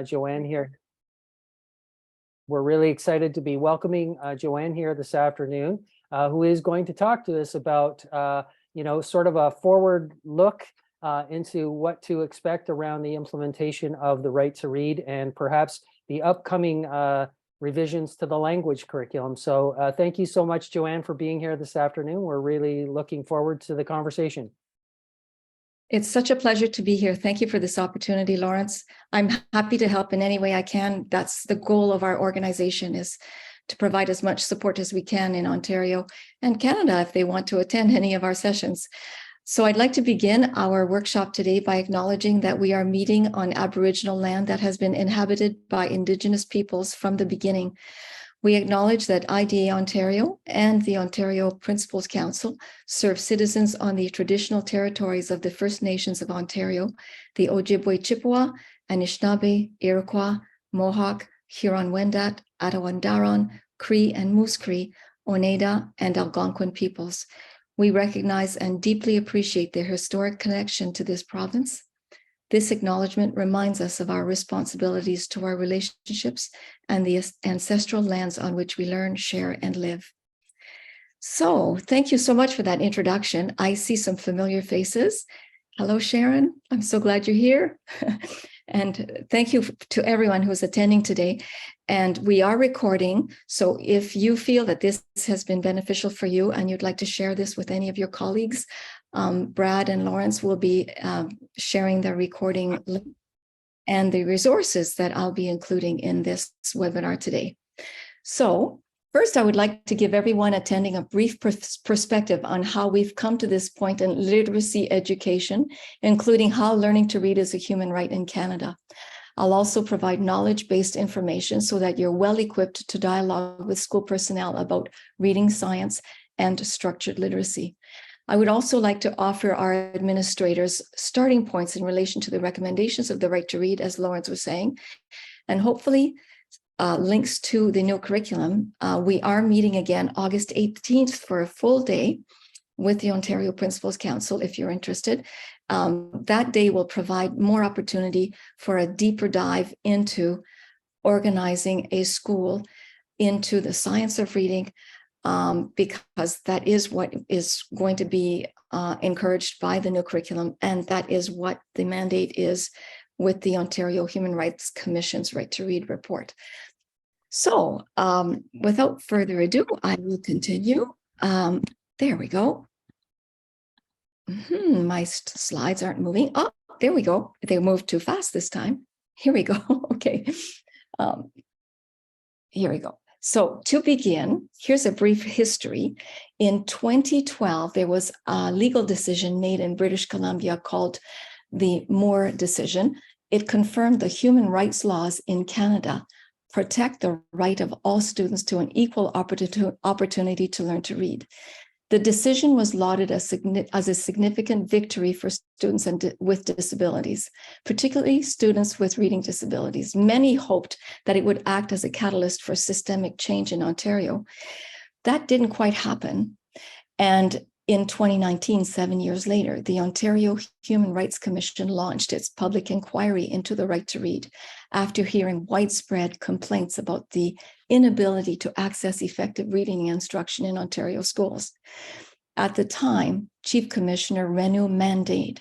Joanne here. We're really excited to be welcoming Joanne here this afternoon, who is going to talk to us about, sort of a forward look into what to expect around the implementation of the right to read and perhaps the upcoming revisions to the language curriculum. So thank you so much, Joanne, for being here this afternoon. We're really looking forward to the conversation. It's such a pleasure to be here. Thank you for this opportunity, Lawrence. I'm happy to help in any way I can. That's the goal of our organization, is to provide as much support as we can in Ontario and Canada if they want to attend any of our sessions. So I'd like to begin our workshop today by acknowledging that we are meeting on Aboriginal land that has been inhabited by Indigenous peoples from the beginning. We acknowledge that IDA Ontario and the Ontario Principals Council serve citizens on the traditional territories of the First Nations of Ontario, the Ojibwe Chippewa, Anishinaabe, Iroquois, Mohawk, Huron-Wendat, Attawandaron, Cree and Moose Cree, Oneida, and Algonquin peoples. We recognize and deeply appreciate their historic connection to this province. This acknowledgement reminds us of our responsibilities to our relationships and the ancestral lands on which we learn, share, and live. So thank you so much for that introduction. I see some familiar faces. Hello, Sharon. I'm so glad you're here. And thank you to everyone who's attending today. And we are recording. So if you feel that this has been beneficial for you and you'd like to share this with any of your colleagues, Brad and Lawrence will be sharing the recording link and the resources that I'll be including in this webinar today. So first, I would like to give everyone attending a brief perspective on how we've come to this point in literacy education, including how learning to read is a human right in Canada. I'll also provide knowledge-based information so that you're well equipped to dialogue with school personnel about reading science and structured literacy. I would also like to offer our administrators starting points in relation to the recommendations of the right to read, as Lawrence was saying, and hopefully links to the new curriculum. We are meeting again August 18th for a full day with the Ontario Principals Council, if you're interested. That day will provide more opportunity for a deeper dive into organizing a school into the science of reading, because that is what is going to be encouraged by the new curriculum, and that is what the mandate is with the Ontario Human Rights Commission's Right to Read report. So without further ado, I will continue. There we go. My slides aren't moving. Oh, there we go. They moved too fast this time. Here we go. Okay. Here we go. So to begin, here's a brief history. In 2012, there was a legal decision made in British Columbia called the Moore decision. It confirmed the human rights laws in Canada protect the right of all students to an equal opportunity to learn to read. The decision was lauded as a significant victory for students with disabilities, particularly students with reading disabilities. Many hoped that it would act as a catalyst for systemic change in Ontario. That didn't quite happen. And in 2019, 7 years later, the Ontario Human Rights Commission launched its public inquiry into the right to read after hearing widespread complaints about the inability to access effective reading instruction in Ontario schools. At the time, Chief Commissioner Renu Mandane,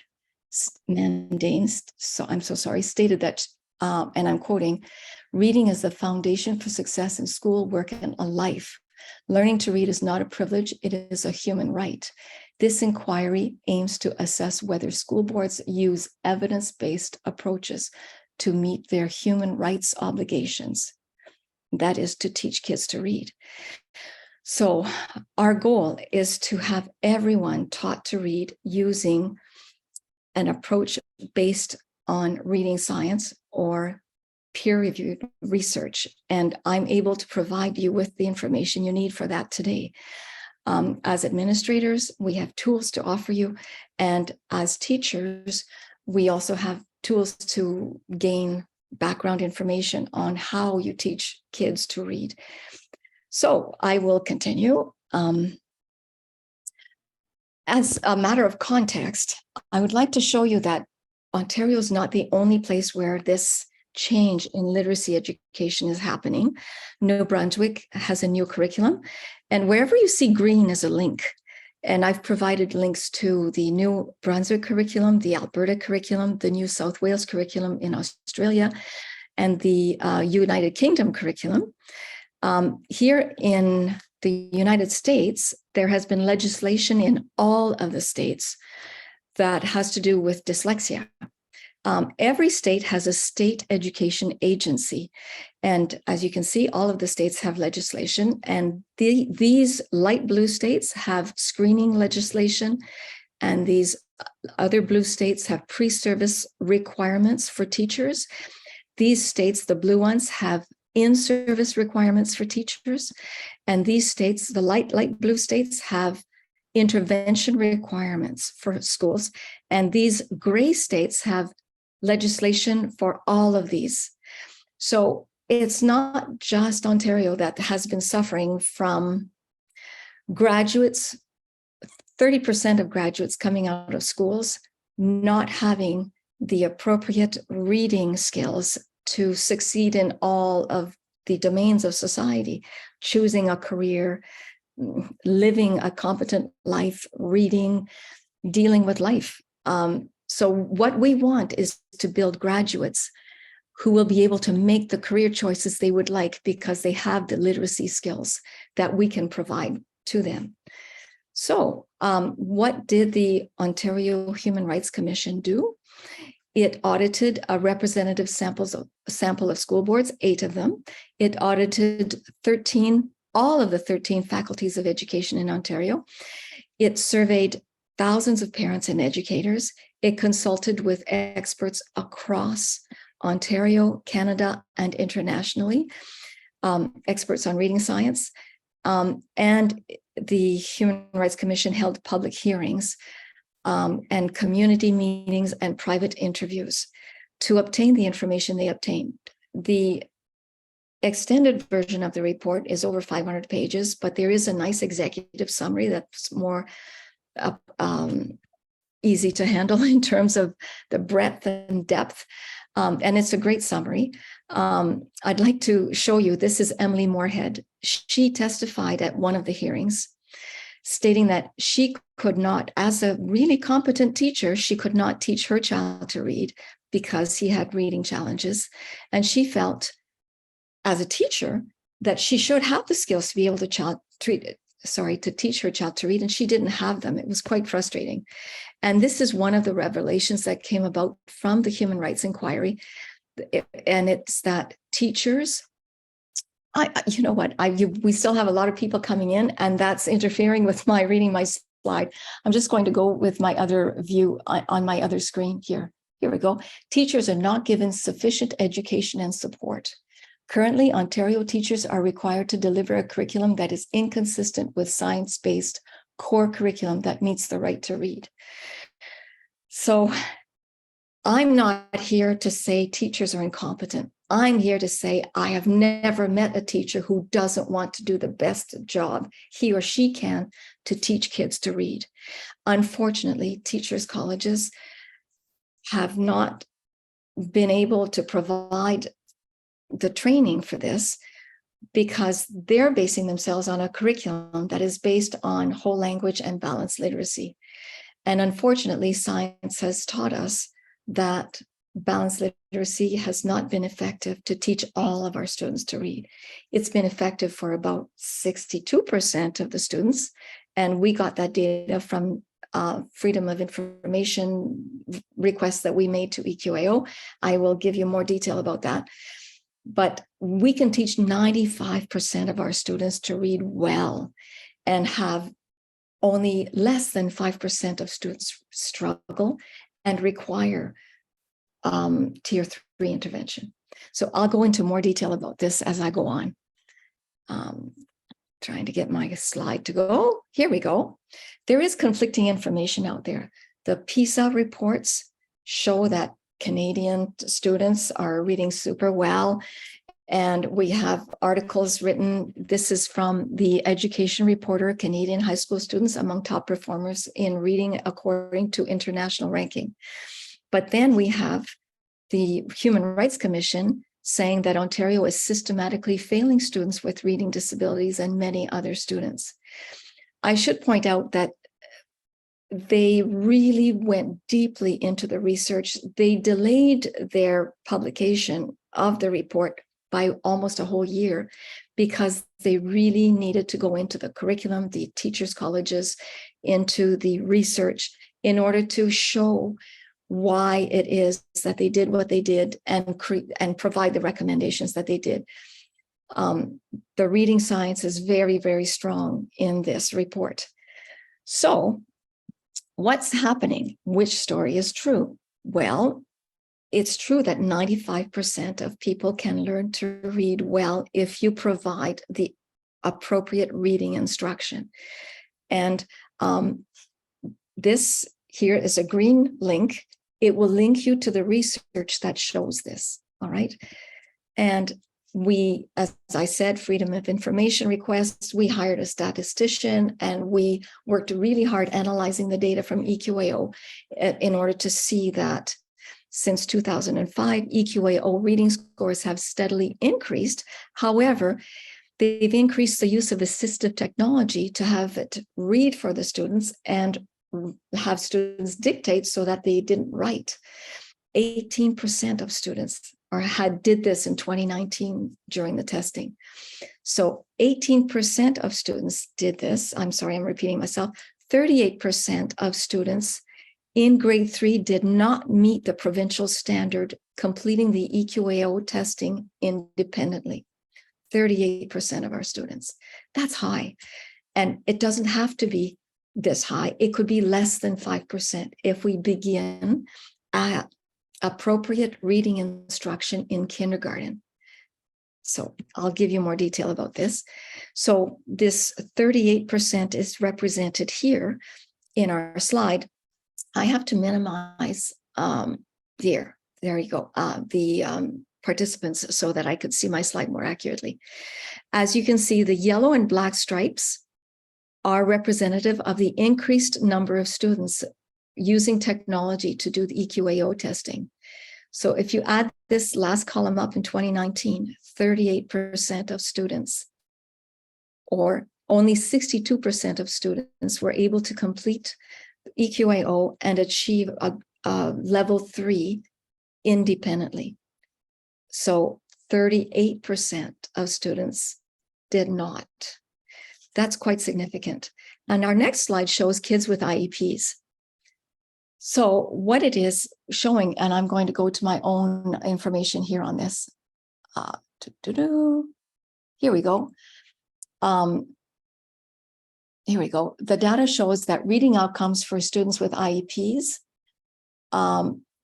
stated that, and I'm quoting, "Reading is the foundation for success in school, work, and a life. Learning to read is not a privilege, it is a human right. This inquiry aims to assess whether school boards use evidence-based approaches to meet their human rights obligations." That is to teach kids to read. So our goal is to have everyone taught to read using an approach based on reading science or peer-reviewed research. And I'm able to provide you with the information you need for that today. As administrators, we have tools to offer you. And as teachers, we also have tools to gain background information on how you teach kids to read. So I will continue. As a matter of context, I would like to show you that Ontario is not the only place where this change in literacy education is happening. New Brunswick has a new curriculum, and wherever you see green is a link. And I've provided links to the New Brunswick curriculum, the Alberta curriculum, the New South Wales curriculum in Australia, and the United Kingdom curriculum. Here in the United States, there has been legislation in all of the states that has to do with dyslexia. Every state has a state education agency. And as you can see, all of the states have legislation, and these light blue states have screening legislation, and these other blue states have pre-service requirements for teachers. These states, the blue ones, have in-service requirements for teachers, and these states, the light blue states, have intervention requirements for schools, and these gray states have legislation for all of these. So it's not just Ontario that has been suffering from graduates, 30% of graduates coming out of schools not having the appropriate reading skills to succeed in all of the domains of society, choosing a career, living a competent life, reading, dealing with life. So what we want is to build graduates who will be able to make the career choices they would like because they have the literacy skills that we can provide to them. So what did the Ontario Human Rights Commission do? It audited a representative sample of school boards, 8 of them. It audited all of the 13 faculties of education in Ontario. It surveyed thousands of parents and educators. It consulted with experts across Ontario, Canada, and internationally, experts on reading science. And the Human Rights Commission held public hearings and community meetings and private interviews to obtain the information they obtained. The extended version of the report is over 500 pages, but there is a nice executive summary that's more easy to handle in terms of the breadth and depth. And it's a great summary. I'd like to show you, this is Emily Moorhead. She testified at one of the hearings, stating that she could not, as a really competent teacher, she could not teach her child to read because he had reading challenges. And she felt, as a teacher, that she should have the skills to be able to teach her child to read, and she didn't have them. It was quite frustrating. And this is one of the revelations that came about from the Human Rights Inquiry. And it's that teachers, we still have a lot of people coming in, and that's interfering with my reading my slide. I'm just going to go with my other view on my other screen here. Here we go. Teachers are not given sufficient education and support. Currently, Ontario teachers are required to deliver a curriculum that is inconsistent with science-based core curriculum that meets the right to read. So I'm not here to say teachers are incompetent. I'm here to say I have never met a teacher who doesn't want to do the best job he or she can to teach kids to read. Unfortunately, teachers' colleges have not been able to provide the training for this because they're basing themselves on a curriculum that is based on whole language and balanced literacy. And unfortunately, science has taught us that balanced literacy has not been effective to teach all of our students to read. It's been effective for about 62% of the students. And we got that data from Freedom of Information requests that we made to EQAO. I will give you more detail about that. But we can teach 95% of our students to read well and have only less than 5% of students struggle and require tier 3 intervention. So I'll go into more detail about this as I go on. Trying to get my slide to go. Here we go. There is conflicting information out there. The Pisa reports show that Canadian students are reading super well. And we have articles written. This is from the Education Reporter, Canadian high school students among top performers in reading according to international ranking. But then we have the Human Rights Commission saying that Ontario is systematically failing students with reading disabilities and many other students. I should point out that they really went deeply into the research. They delayed their publication of the report by almost a whole year because they really needed to go into the curriculum, the teachers' colleges, into the research in order to show why it is that they did what they did and provide the recommendations that they did. The reading science is very, very strong in this report. So what's happening? Which story is true? Well, it's true that 95% of people can learn to read well if you provide the appropriate reading instruction. And this here is a green link. It will link you to the research that shows this, all right? And we, as I said, freedom of information requests, we hired a statistician and we worked really hard analyzing the data from EQAO in order to see that since 2005, EQAO reading scores have steadily increased. However, they've increased the use of assistive technology to have it read for the students and have students dictate so that they didn't write. 18% of students did this in 2019 during the testing. So 18% of students did this. I'm sorry, I'm repeating myself. 38% of students in grade 3 did not meet the provincial standard, completing the EQAO testing independently. 38% of our students. That's high. And it doesn't have to be this high. It could be less than 5% if we begin at appropriate reading instruction in kindergarten. So I'll give you more detail about this. So this 38% is represented here in our slide. I have to minimize there you go, the participants so that I could see my slide more accurately. As you can see, the yellow and black stripes are representative of the increased number of students using technology to do the EQAO testing. So if you add this last column up in 2019, 38% of students, or only 62% of students were able to complete EQAO and achieve a level 3 independently. So 38% of students did not. That's quite significant. And our next slide shows kids with IEPs. So what it is showing, and I'm going to go to my own information here on this. Here we go. Here we go. The data shows that reading outcomes for students with IEPs,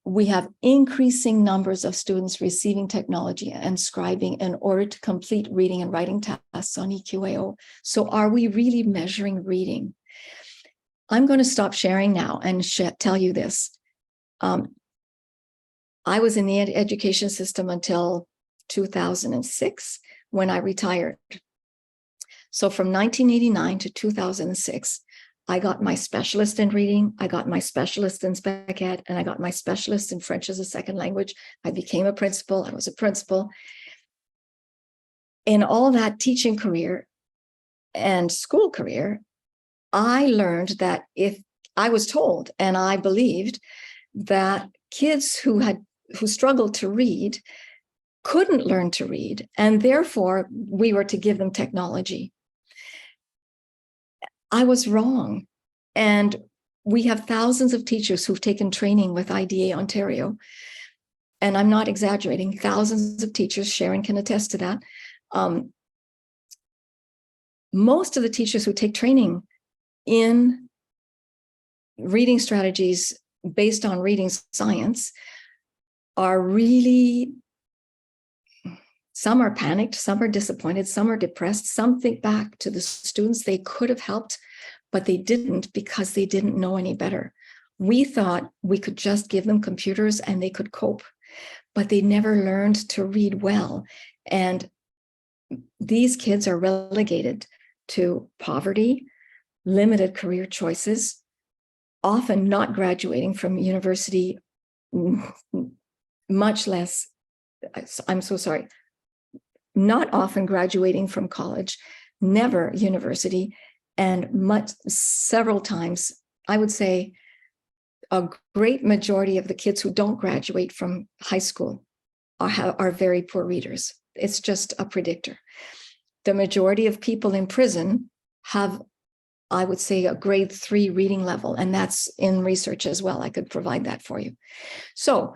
we have increasing numbers of students receiving technology and scribing in order to complete reading and writing tasks on EQAO. So are we really measuring reading? I'm going to stop sharing now and tell you this. I was in the education system until 2006 when I retired. So from 1989 to 2006, I got my specialist in reading, I got my specialist in spec ed, and I got my specialist in French as a second language. I became a principal, I was a principal. In all that teaching career and school career, I learned that if I was told, and I believed, that kids who struggled to read couldn't learn to read, and therefore we were to give them technology. I was wrong. And we have thousands of teachers who've taken training with IDA Ontario. And I'm not exaggerating, thousands of teachers, Sharon can attest to that. Most of the teachers who take training in reading strategies based on reading science are really, some are panicked, some are disappointed, some are depressed, some think back to the students they could have helped, but they didn't because they didn't know any better. We thought we could just give them computers and they could cope, but they never learned to read well. And these kids are relegated to poverty, limited career choices, often not graduating from university much less, I'm so sorry, not often graduating from college, never university, and several times, I would say a great majority of the kids who don't graduate from high school are very poor readers. It's just a predictor. The majority of people in prison have, I would say, a grade 3 reading level, and that's in research as well. I could provide that for you. So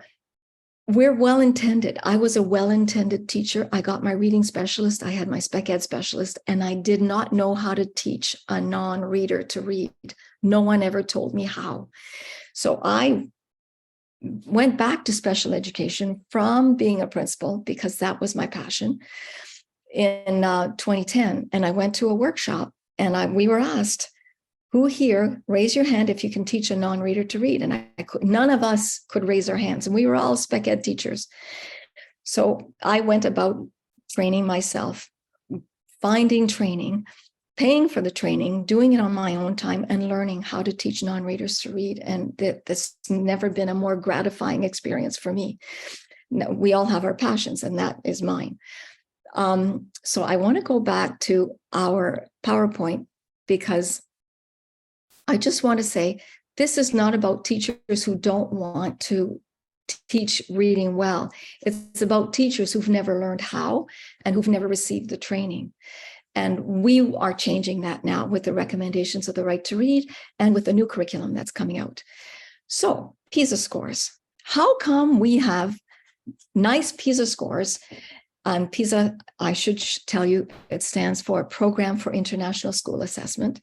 we're well-intended. I was a well-intended teacher. I got my reading specialist. I had my spec ed specialist, and I did not know how to teach a non-reader to read. No one ever told me how. So I went back to special education from being a principal because that was my passion in 2010. And I went to a workshop and we were asked, who here, raise your hand if you can teach a non-reader to read. And none of us could raise our hands, and we were all spec ed teachers. So I went about training myself, finding training, paying for the training, doing it on my own time, and learning how to teach non-readers to read. And that's never been a more gratifying experience for me. We all have our passions, and that is mine. So I want to go back to our PowerPoint because I just want to say this is not about teachers who don't want to teach reading well. It's about teachers who've never learned how and who've never received the training. And we are changing that now with the recommendations of the Right to Read and with the new curriculum that's coming out. So PISA scores. How come we have nice PISA scores? And PISA, I should tell you, it stands for Program for International School Assessment.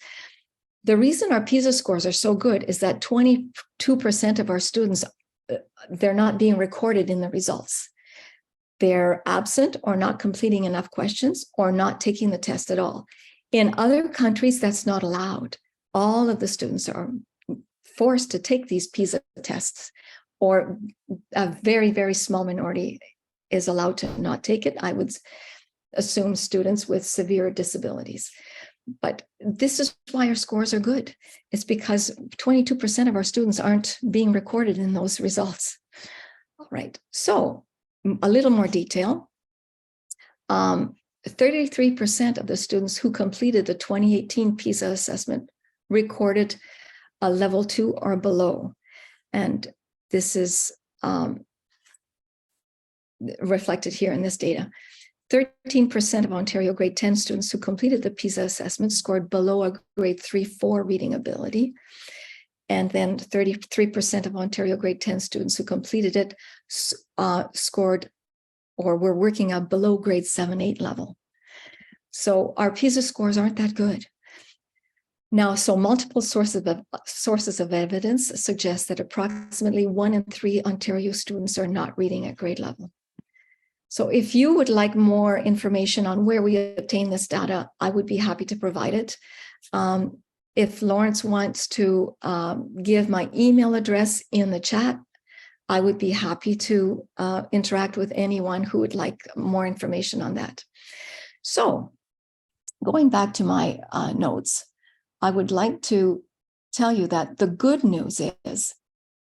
The reason our PISA scores are so good is that 22% of our students, they're not being recorded in the results. They're absent or not completing enough questions or not taking the test at all. In other countries, that's not allowed. All of the students are forced to take these PISA tests, or a very, very small minority is allowed to not take it. I would assume students with severe disabilities. But this is why our scores are good. It's because 22% of our students aren't being recorded in those results. All right, so a little more detail. 33% of the students who completed the 2018 PISA assessment recorded a level 2 or below. And this is reflected here in this data. 13% of Ontario grade 10 students who completed the PISA assessment scored below a grade 3-4 reading ability. And then 33% of Ontario grade 10 students who completed it scored or were working up below grade 7-8 level. So our PISA scores aren't that good. Now, so multiple sources of evidence suggest that approximately 1 in 3 Ontario students are not reading at grade level. So if you would like more information on where we obtain this data, I would be happy to provide it. If Lawrence wants to give my email address in the chat, I would be happy to interact with anyone who would like more information on that. So going back to my notes, I would like to tell you that the good news is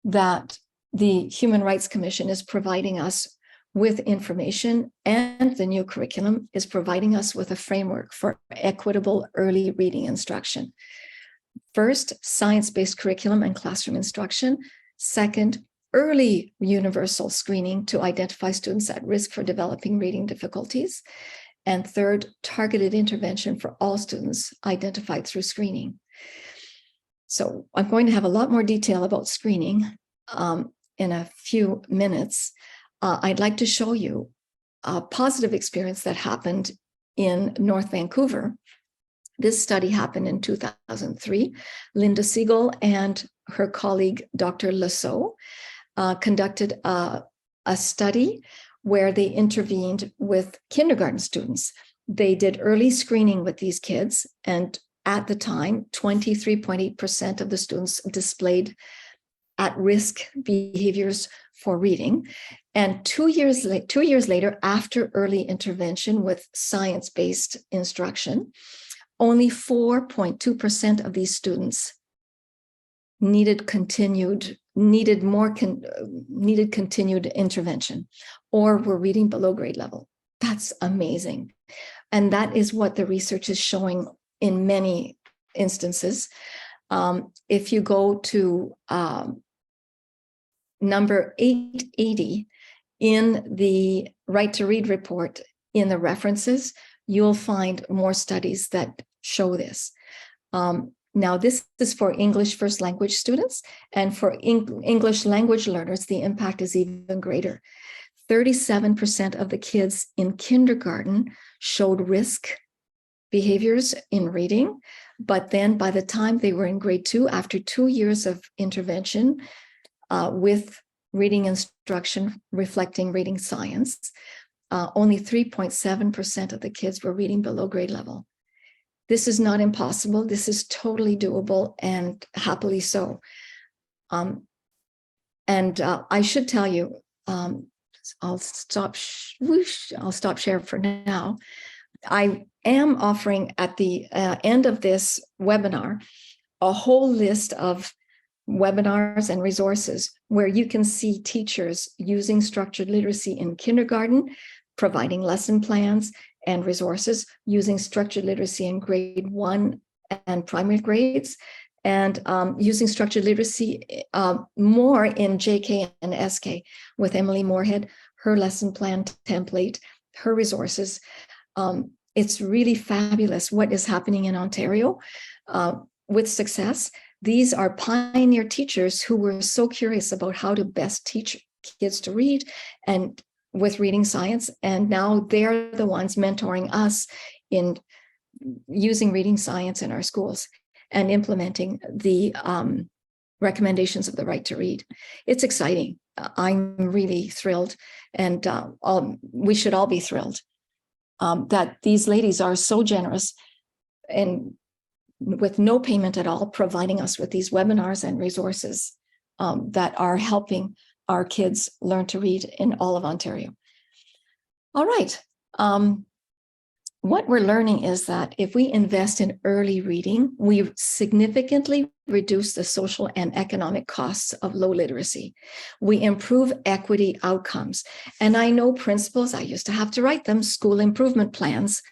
that the Human Rights Commission is providing us with information, and the new curriculum is providing us with a framework for equitable early reading instruction. First, science-based curriculum and classroom instruction. Second, early universal screening to identify students at risk for developing reading difficulties. And third, targeted intervention for all students identified through screening. So I'm going to have a lot more detail about screening in a few minutes. I'd like to show you a positive experience that happened in North Vancouver. This study happened in 2003. Linda Siegel and her colleague, Dr. Lasso, conducted a study where they intervened with kindergarten students. They did early screening with these kids, and at the time, 23.8% of the students displayed at-risk behaviors for reading. And 2 years later, after early intervention with science-based instruction, only 4.2% of these students needed continued needed needed continued intervention, or were reading below grade level. That's amazing. And that is what the research is showing in many instances. If you go to number 880 in the Right to Read report in the references, you'll find more studies that show this. Now, this is for English first language students, and for English language learners, the impact is even greater. 37% of the kids in kindergarten showed risk behaviors in reading, but then by the time they were in grade 2, after 2 years of intervention with reading instruction reflecting reading science, only 3.7% of the kids were reading below grade level. This is not impossible. This is totally doable, and happily so. I should tell you, I'll stop share for now. I am offering at the end of this webinar a whole list of webinars and resources where you can see teachers using structured literacy in kindergarten, providing lesson plans and resources, using structured literacy in grade 1 and primary grades, and using structured literacy more in JK and SK with Emily Moorhead, her lesson plan template, her resources. It's really fabulous what is happening in Ontario with success. These are pioneer teachers who were so curious about how to best teach kids to read and with reading science. And now they're the ones mentoring us in using reading science in our schools and implementing the recommendations of the Right to Read. It's exciting. I'm really thrilled, and we should all be thrilled that these ladies are so generous and with no payment at all, providing us with these webinars and resources that are helping our kids learn to read in all of Ontario. All right. What we're learning is that if we invest in early reading, we significantly reduce the social and economic costs of low literacy. We improve equity outcomes. And I know principals, I used to have to write them, school improvement plans.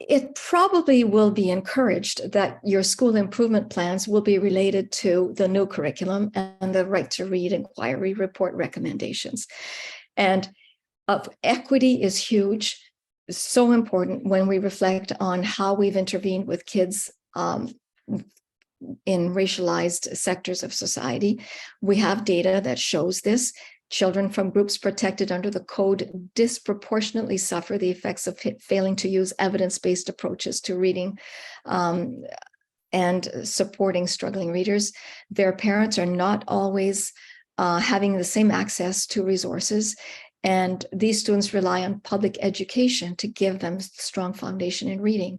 It probably will be encouraged that your school improvement plans will be related to the new curriculum and the Right to Read inquiry report recommendations. And equity is huge, so important when we reflect on how we've intervened with kids in racialized sectors of society. We have data that shows this. Children from groups protected under the code disproportionately suffer the effects of failing to use evidence-based approaches to reading and supporting struggling readers. Their parents are not always having the same access to resources, and these students rely on public education to give them strong foundation in reading.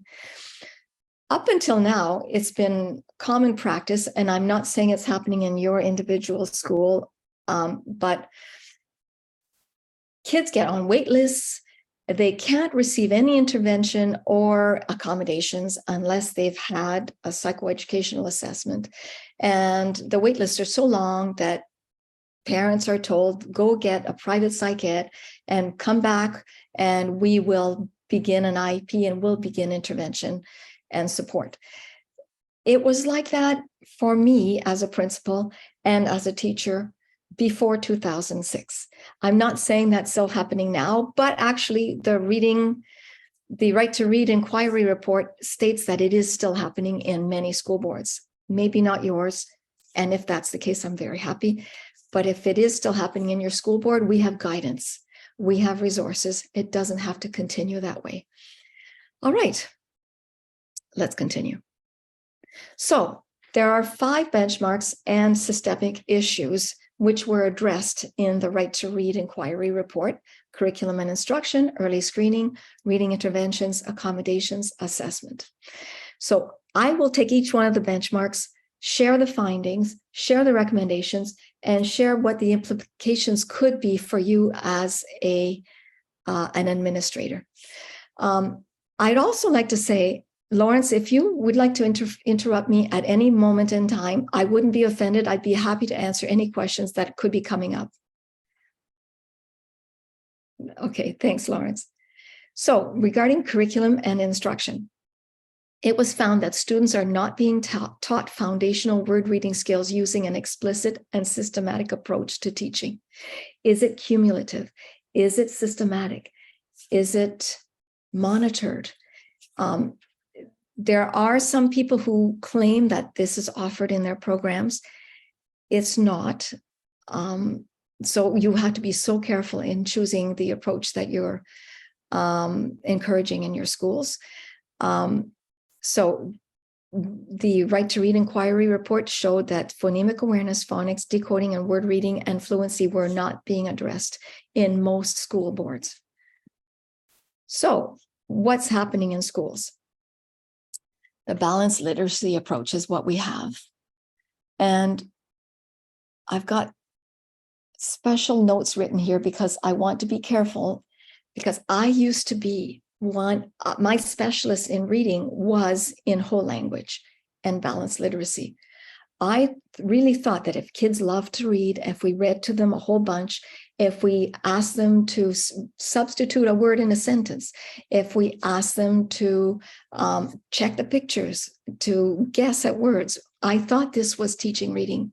Up until now, it's been common practice, and I'm not saying it's happening in your individual school, but kids get on wait lists. They can't receive any intervention or accommodations unless they've had a psychoeducational assessment. And the wait lists are so long that parents are told, go get a private psych ed and come back, and we will begin an IEP and we'll begin intervention and support. It was like that for me as a principal and as a teacher before 2006. I'm not saying that's still happening now, but actually the Right to Read inquiry report states that it is still happening in many school boards, maybe not yours. And if that's the case, I'm very happy. But if it is still happening in your school board, we have guidance, we have resources. It doesn't have to continue that way. All right, let's continue. So there are 5 benchmarks and systemic issues which were addressed in the Right to Read inquiry report: curriculum and instruction, early screening, reading interventions, accommodations, assessment. So I will take each one of the benchmarks, share the findings, share the recommendations, and share what the implications could be for you as an administrator. I'd also like to say Lawrence, if you would like to interrupt me at any moment in time, I wouldn't be offended. I'd be happy to answer any questions that could be coming up. Okay, thanks, Lawrence. So regarding curriculum and instruction, it was found that students are not being taught foundational word reading skills using an explicit and systematic approach to teaching. Is it cumulative? Is it systematic? Is it monitored? There are some people who claim that this is offered in their programs. It's not. So you have to be so careful in choosing the approach that you're encouraging in your schools. So the Right to Read Inquiry report showed that phonemic awareness, phonics, decoding, and word reading and fluency were not being addressed in most school boards. So what's happening in schools? The balanced literacy approach is what we have. And I've got special notes written here because I want to be careful, because I used to be my specialist in reading was in whole language and balanced literacy. I really thought that if kids love to read, if we read to them a whole bunch, if we asked them to substitute a word in a sentence, if we asked them to check the pictures, to guess at words, I thought this was teaching reading.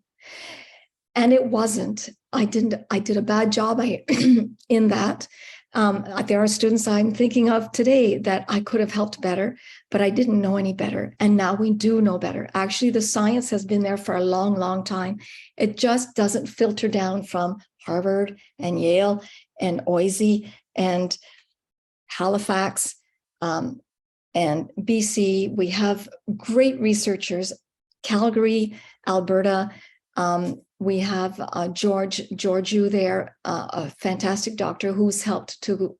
And it wasn't. I did a bad job in that. There are students I'm thinking of today that I could have helped better, but I didn't know any better. And now we do know better. Actually, the science has been there for a long, long time. It just doesn't filter down from Harvard and Yale and OISE and Halifax and BC. We have great researchers, Calgary, Alberta. We have Georgiou there, a fantastic doctor who's helped to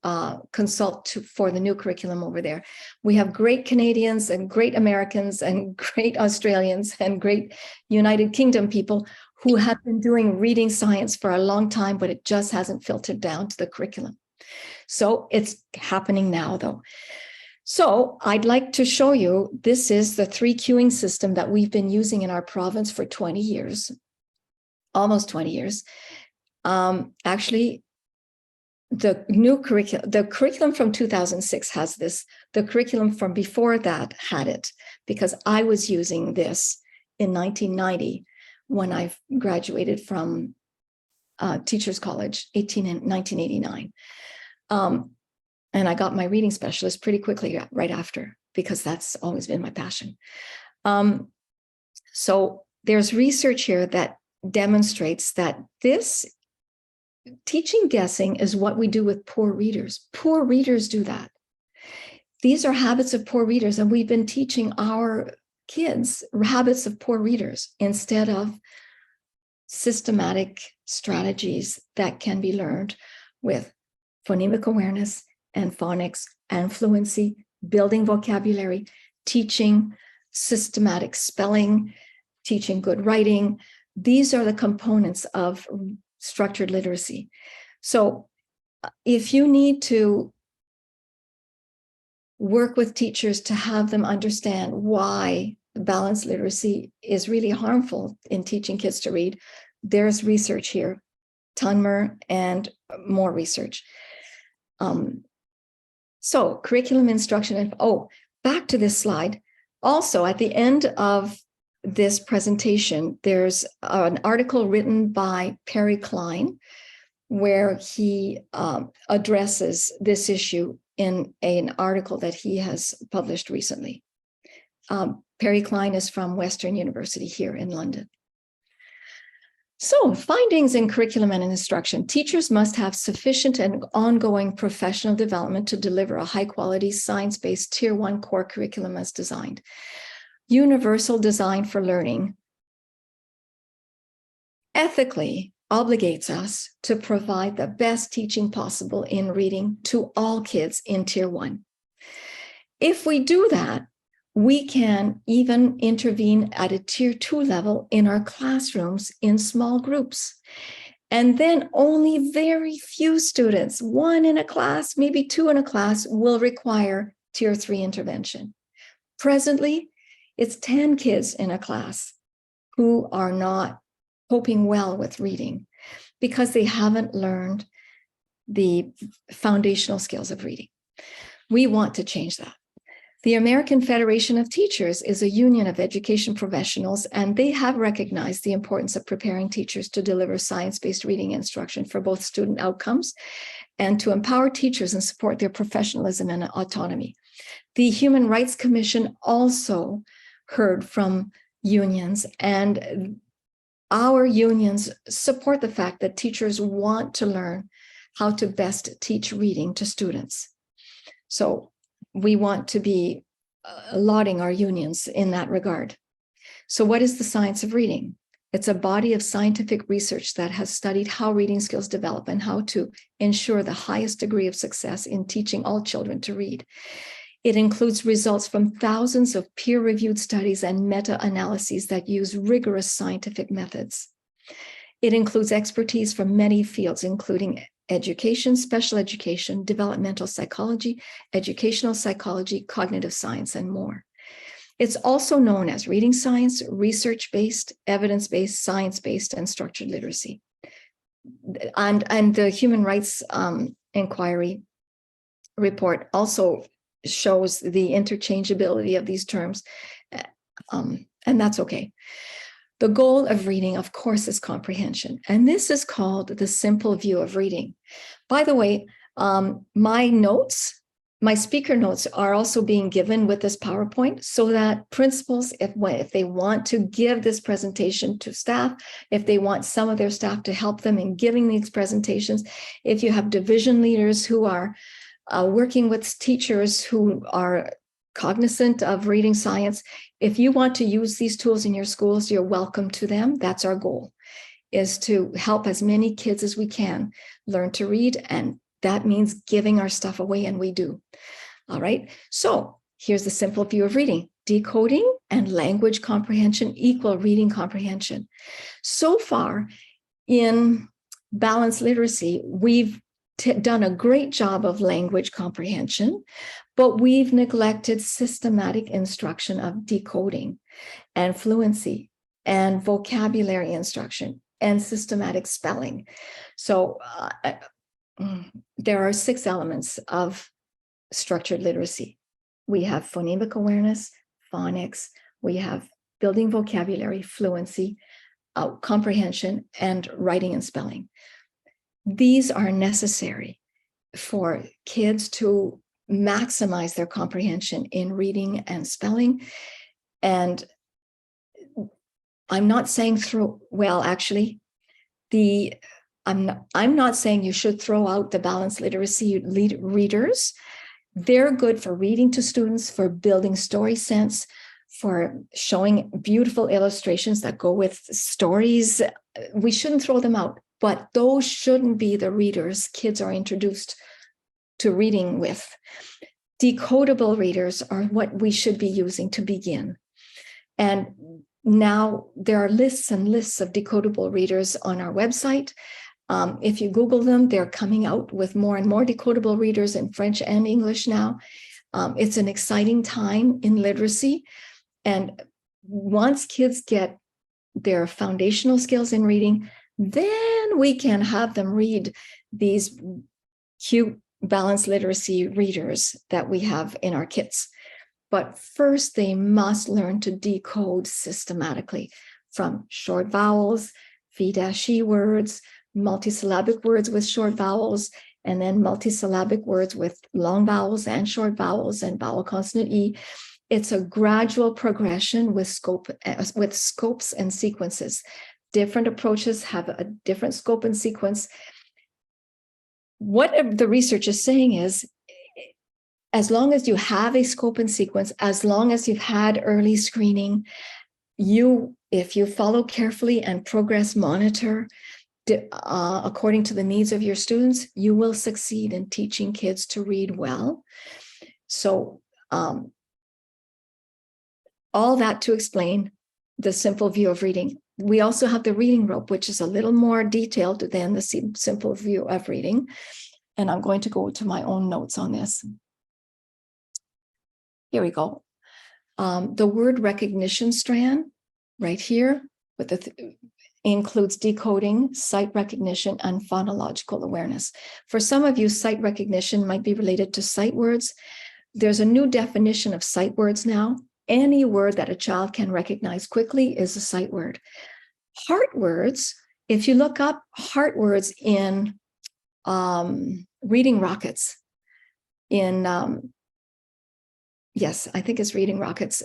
consult for the new curriculum over there. We have great Canadians and great Americans and great Australians and great United Kingdom people who have been doing reading science for a long time, but it just hasn't filtered down to the curriculum. So it's happening now, though. So I'd like to show you, this is the 3 cueing system that we've been using in our province for 20 years. Almost 20 years. Actually, the new curriculum, the curriculum from 2006 has this. The curriculum from before that had it, because I was using this in 1990 when I graduated from Teachers College, 1989. And I got my reading specialist pretty quickly right after, because that's always been my passion. So there's research here that demonstrates that this teaching guessing is what we do with poor readers. Poor readers do that. These are habits of poor readers, and we've been teaching our kids habits of poor readers instead of systematic strategies that can be learned with phonemic awareness and phonics and fluency, building vocabulary, teaching systematic spelling, teaching good writing. These are the components of structured literacy. So if you need to work with teachers to have them understand why balanced literacy is really harmful in teaching kids to read, there's research here, Tunmer and more research. So curriculum instruction, and back to this slide. Also, at the end of this presentation, there's an article written by Perry Klein where he addresses this issue in an article that he has published recently. Perry Klein is from Western University here in London. So, findings in curriculum and instruction. Teachers must have sufficient and ongoing professional development to deliver a high-quality, science-based Tier 1 core curriculum as designed. Universal design for learning ethically obligates us to provide the best teaching possible in reading to all kids in Tier 1. If we do that, we can even intervene at a Tier 2 level in our classrooms in small groups. And then only very few students, 1 in a class, maybe 2 in a class, will require Tier 3 intervention. Presently, it's 10 kids in a class who are not coping well with reading because they haven't learned the foundational skills of reading. We want to change that. The American Federation of Teachers is a union of education professionals, and they have recognized the importance of preparing teachers to deliver science-based reading instruction for both student outcomes and to empower teachers and support their professionalism and autonomy. The Human Rights Commission also heard from unions, and our unions support the fact that teachers want to learn how to best teach reading to students. So we want to be lauding our unions in that regard. So what is the science of reading? It's a body of scientific research that has studied how reading skills develop and how to ensure the highest degree of success in teaching all children to read. It includes results from thousands of peer-reviewed studies and meta-analyses that use rigorous scientific methods. It includes expertise from many fields, including education, special education, developmental psychology, educational psychology, cognitive science, and more. It's also known as reading science, research-based, evidence-based, science-based, and structured literacy. And the Human Rights Inquiry report also shows the interchangeability of these terms, and that's okay. The goal of reading, of course, is comprehension, and this is called the simple view of reading. By the way, my speaker notes are also being given with this PowerPoint so that principals, if they want to give this presentation to staff, if they want some of their staff to help them in giving these presentations, if you have division leaders who are working with teachers who are cognizant of reading science, if you want to use these tools in your schools, you're welcome to them. That's our goal, is to help as many kids as we can learn to read, and that means giving our stuff away, and we do. All right, so here's the simple view of reading. Decoding and language comprehension equal reading comprehension. So far in balanced literacy, we've done a great job of language comprehension, but we've neglected systematic instruction of decoding and fluency and vocabulary instruction and systematic spelling. So there are 6 elements of structured literacy. We have phonemic awareness, phonics, we have building vocabulary, fluency, comprehension, and writing and spelling. These are necessary for kids to maximize their comprehension in reading and spelling. And I'm not saying I'm not saying you should throw out the balanced literacy readers. They're good for reading to students, for building story sense, for showing beautiful illustrations that go with stories. We shouldn't throw them out, but those shouldn't be the readers kids are introduced to reading with. Decodable readers are what we should be using to begin. And now there are lists and lists of decodable readers on our website. If you Google them, they're coming out with more and more decodable readers in French and English now. It's an exciting time in literacy. And once kids get their foundational skills in reading, then we can have them read these cute balanced literacy readers that we have in our kits. But first, they must learn to decode systematically from short vowels, V-E words, multisyllabic words with short vowels, and then multisyllabic words with long vowels and short vowels and vowel consonant E. It's a gradual progression with scopes and sequences. Different approaches have a different scope and sequence. What the research is saying is, as long as you have a scope and sequence, as long as you've had early screening, if you follow carefully and progress monitor according to the needs of your students, you will succeed in teaching kids to read well. So all that to explain the simple view of reading. We also have the reading rope, which is a little more detailed than the simple view of reading. And I'm going to go to my own notes on this. Here we go. The word recognition strand right here with the includes decoding, sight recognition, and phonological awareness. For some of you, sight recognition might be related to sight words. There's a new definition of sight words now. Any word that a child can recognize quickly is a sight word. Heart words, if you look up heart words in Reading Rockets, yes, I think it's Reading Rockets.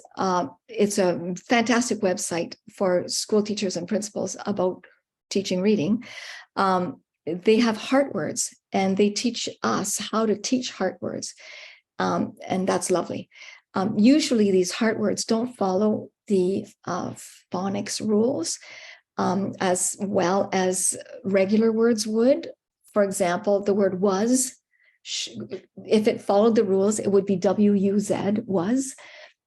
It's a fantastic website for school teachers and principals about teaching reading. They have heart words, and they teach us how to teach heart words. And that's lovely. Usually these heart words don't follow the phonics rules as well as regular words would. For example, the word was, if it followed the rules, it would be W-U-Z, was,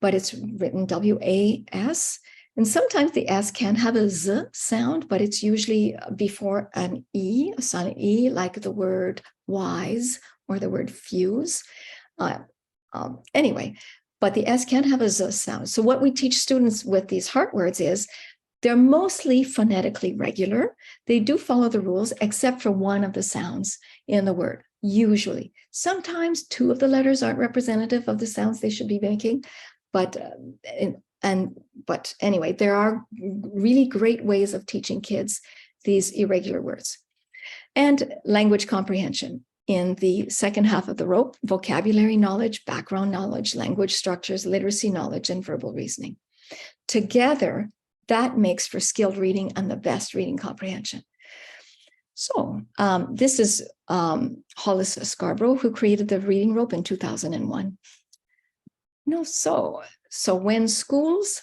but it's written W-A-S. And sometimes the S can have a Z sound, but it's usually before an E, a silent E, like the word wise or the word fuse. Anyway, but the S can have a Z sound. So what we teach students with these heart words is they're mostly phonetically regular. They do follow the rules, except for one of the sounds in the word. Usually, sometimes two of the letters aren't representative of the sounds they should be making, but anyway, there are really great ways of teaching kids these irregular words. And language comprehension in the second half of the rope: vocabulary knowledge, background knowledge, language structures, literacy knowledge, and verbal reasoning. Together, that makes for skilled reading and the best reading comprehension. So this is Hollis Scarborough, who created the reading rope in 2001. So when schools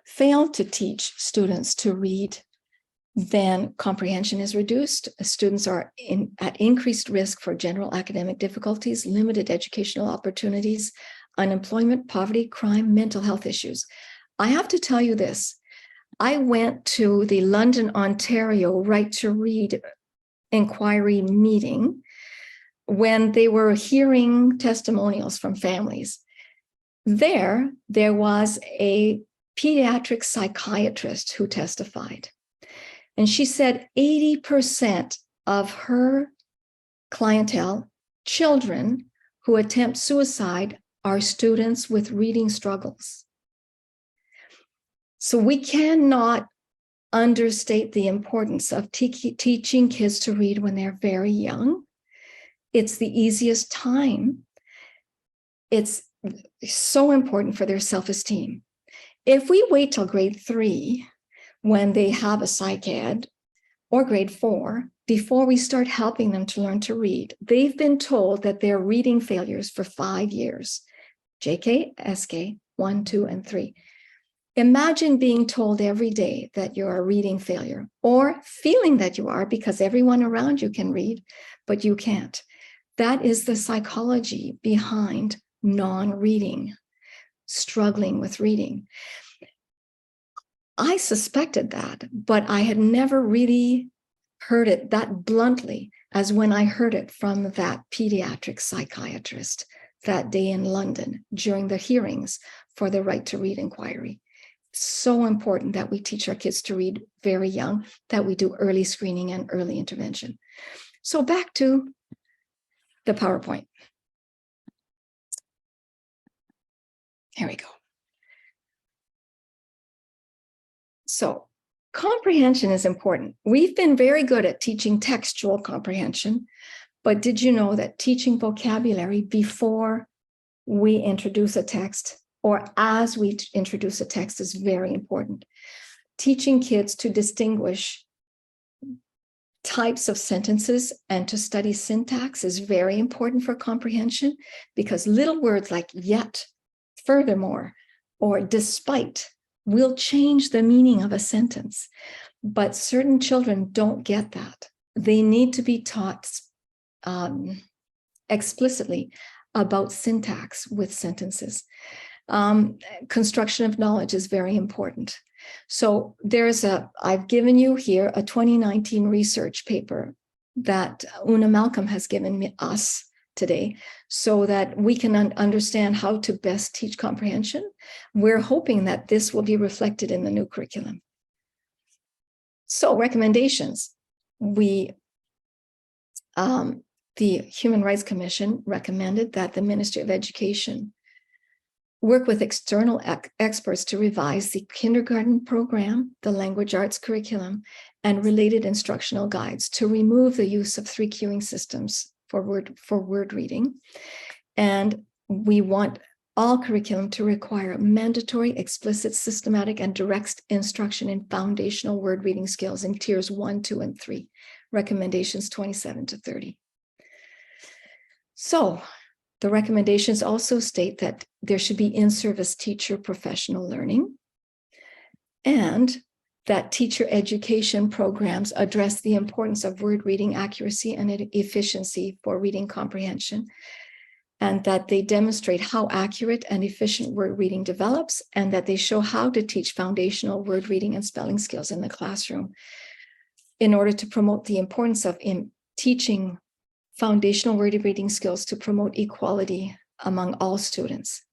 fail to teach students to read, then comprehension is reduced. Students are at increased risk for general academic difficulties, limited educational opportunities, unemployment, poverty, crime, mental health issues. I have to tell you this. I went to the London, Ontario Right to Read inquiry meeting when they were hearing testimonials from families. There was a pediatric psychiatrist who testified. And she said 80% of her clientele, children who attempt suicide, are students with reading struggles. So we cannot understate the importance of teaching kids to read when they're very young. It's the easiest time. It's so important for their self-esteem. If we wait till grade 3, when they have a psych ed, or grade 4, before we start helping them to learn to read, they've been told that they're reading failures for 5 years. JK, SK, 1, 2, and 3. Imagine being told every day that you're a reading failure, or feeling that you are because everyone around you can read, but you can't. That is the psychology behind non-reading, struggling with reading. I suspected that, but I had never really heard it that bluntly as when I heard it from that pediatric psychiatrist that day in London during the hearings for the Right to Read inquiry. So important that we teach our kids to read very young, that we do early screening and early intervention. So back to the PowerPoint. Here we go. So comprehension is important. We've been very good at teaching textual comprehension, but did you know that teaching vocabulary before we introduce a text or as we introduce a text is very important? Teaching kids to distinguish types of sentences and to study syntax is very important for comprehension, because little words like yet, furthermore, or despite will change the meaning of a sentence. But certain children don't get that. They need to be taught explicitly about syntax with sentences. Construction of knowledge is very important. So I've given you here a 2019 research paper that Una Malcolm has given us today so that we can understand how to best teach comprehension. We're hoping that this will be reflected in the new curriculum. So recommendations. The Human Rights Commission recommended that the Ministry of Education work with external experts to revise the kindergarten program, the language arts curriculum, and related instructional guides to remove the use of 3 cueing systems for word reading. And we want all curriculum to require mandatory, explicit, systematic, and direct instruction in foundational word reading skills in tiers 1, 2, and 3, recommendations 27 to 30. So the recommendations also state that there should be in-service teacher professional learning, and that teacher education programs address the importance of word reading accuracy and efficiency for reading comprehension, and that they demonstrate how accurate and efficient word reading develops, and that they show how to teach foundational word reading and spelling skills in the classroom in order to promote the importance of teaching foundational word reading skills to promote equality among all students.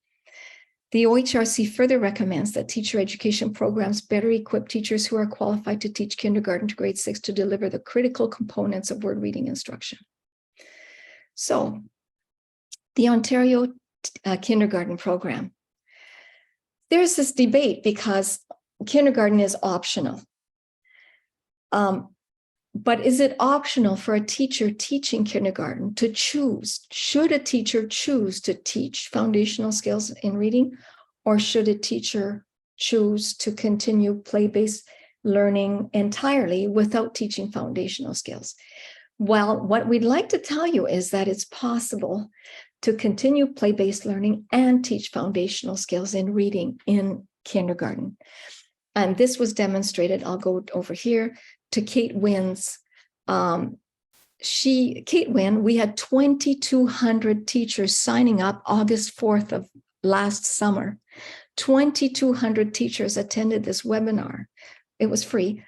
The OHRC further recommends that teacher education programs better equip teachers who are qualified to teach kindergarten to grade 6 to deliver the critical components of word reading instruction. So, the Ontario kindergarten program. There's this debate because kindergarten is optional. But is it optional for a teacher teaching kindergarten to choose? Should a teacher choose to teach foundational skills in reading, or should a teacher choose to continue play-based learning entirely without teaching foundational skills? Well, what we'd like to tell you is that it's possible to continue play-based learning and teach foundational skills in reading in kindergarten. And this was demonstrated, I'll go over here, to Kate Wynn's. Kate Wynn, we had 2,200 teachers signing up August 4th of last summer. 2,200 teachers attended this webinar. It was free.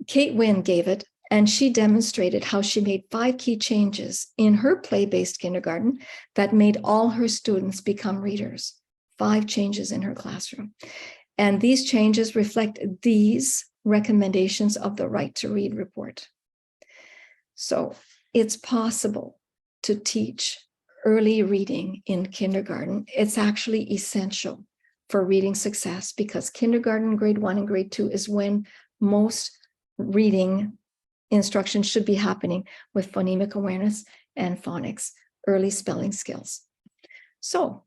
Kate Wynn gave it, and she demonstrated how she made 5 key changes in her play-based kindergarten that made all her students become readers. 5 changes in her classroom. And these changes reflect these recommendations of the Right to Read report. So it's possible to teach early reading in kindergarten. It's actually essential for reading success because kindergarten, grade 1 and grade 2 is when most reading instruction should be happening with phonemic awareness and phonics, early spelling skills. So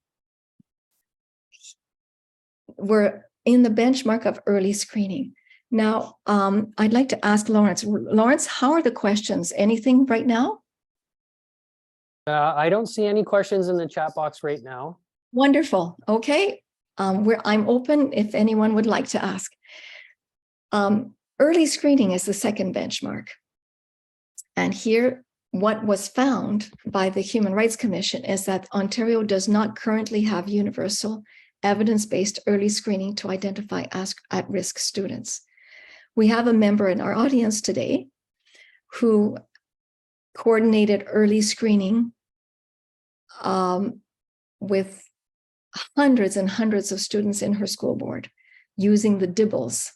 we're in the benchmark of early screening. Now, I'd like to ask Lawrence. Lawrence, how are the questions? Anything right now? I don't see any questions in the chat box right now. Wonderful. Okay. I'm open if anyone would like to ask. Early screening is the second benchmark. And here, what was found by the Human Rights Commission is that Ontario does not currently have universal evidence-based early screening to identify at-risk students. We have a member in our audience today who coordinated early screening with hundreds and hundreds of students in her school board using the DIBBLES,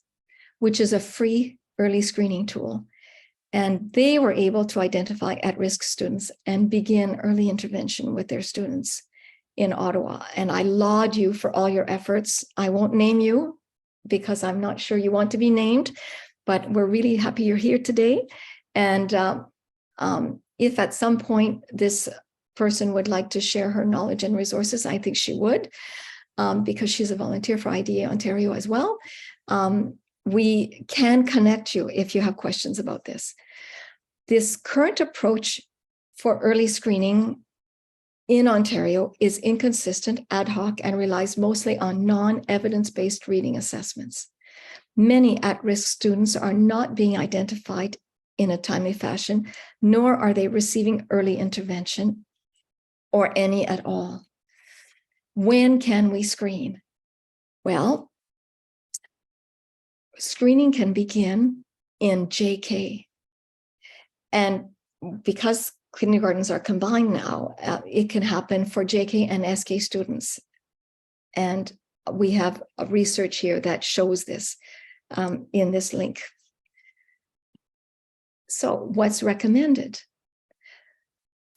which is a free early screening tool. And they were able to identify at-risk students and begin early intervention with their students in Ottawa. And I laud you for all your efforts. I won't name you because I'm not sure you want to be named, but we're really happy you're here today. And if at some point this person would like to share her knowledge and resources, I think she would, because she's a volunteer for IDA Ontario as well. We can connect you if you have questions about this. This current approach for early screening in Ontario is inconsistent, ad hoc, and relies mostly on non-evidence-based reading assessments. Many at-risk students are not being identified in a timely fashion, nor are they receiving early intervention or any at all. When can we screen? Well, screening can begin in JK. And because kindergartens are combined now, it can happen for JK and SK students. And we have a research here that shows this in this link. So what's recommended?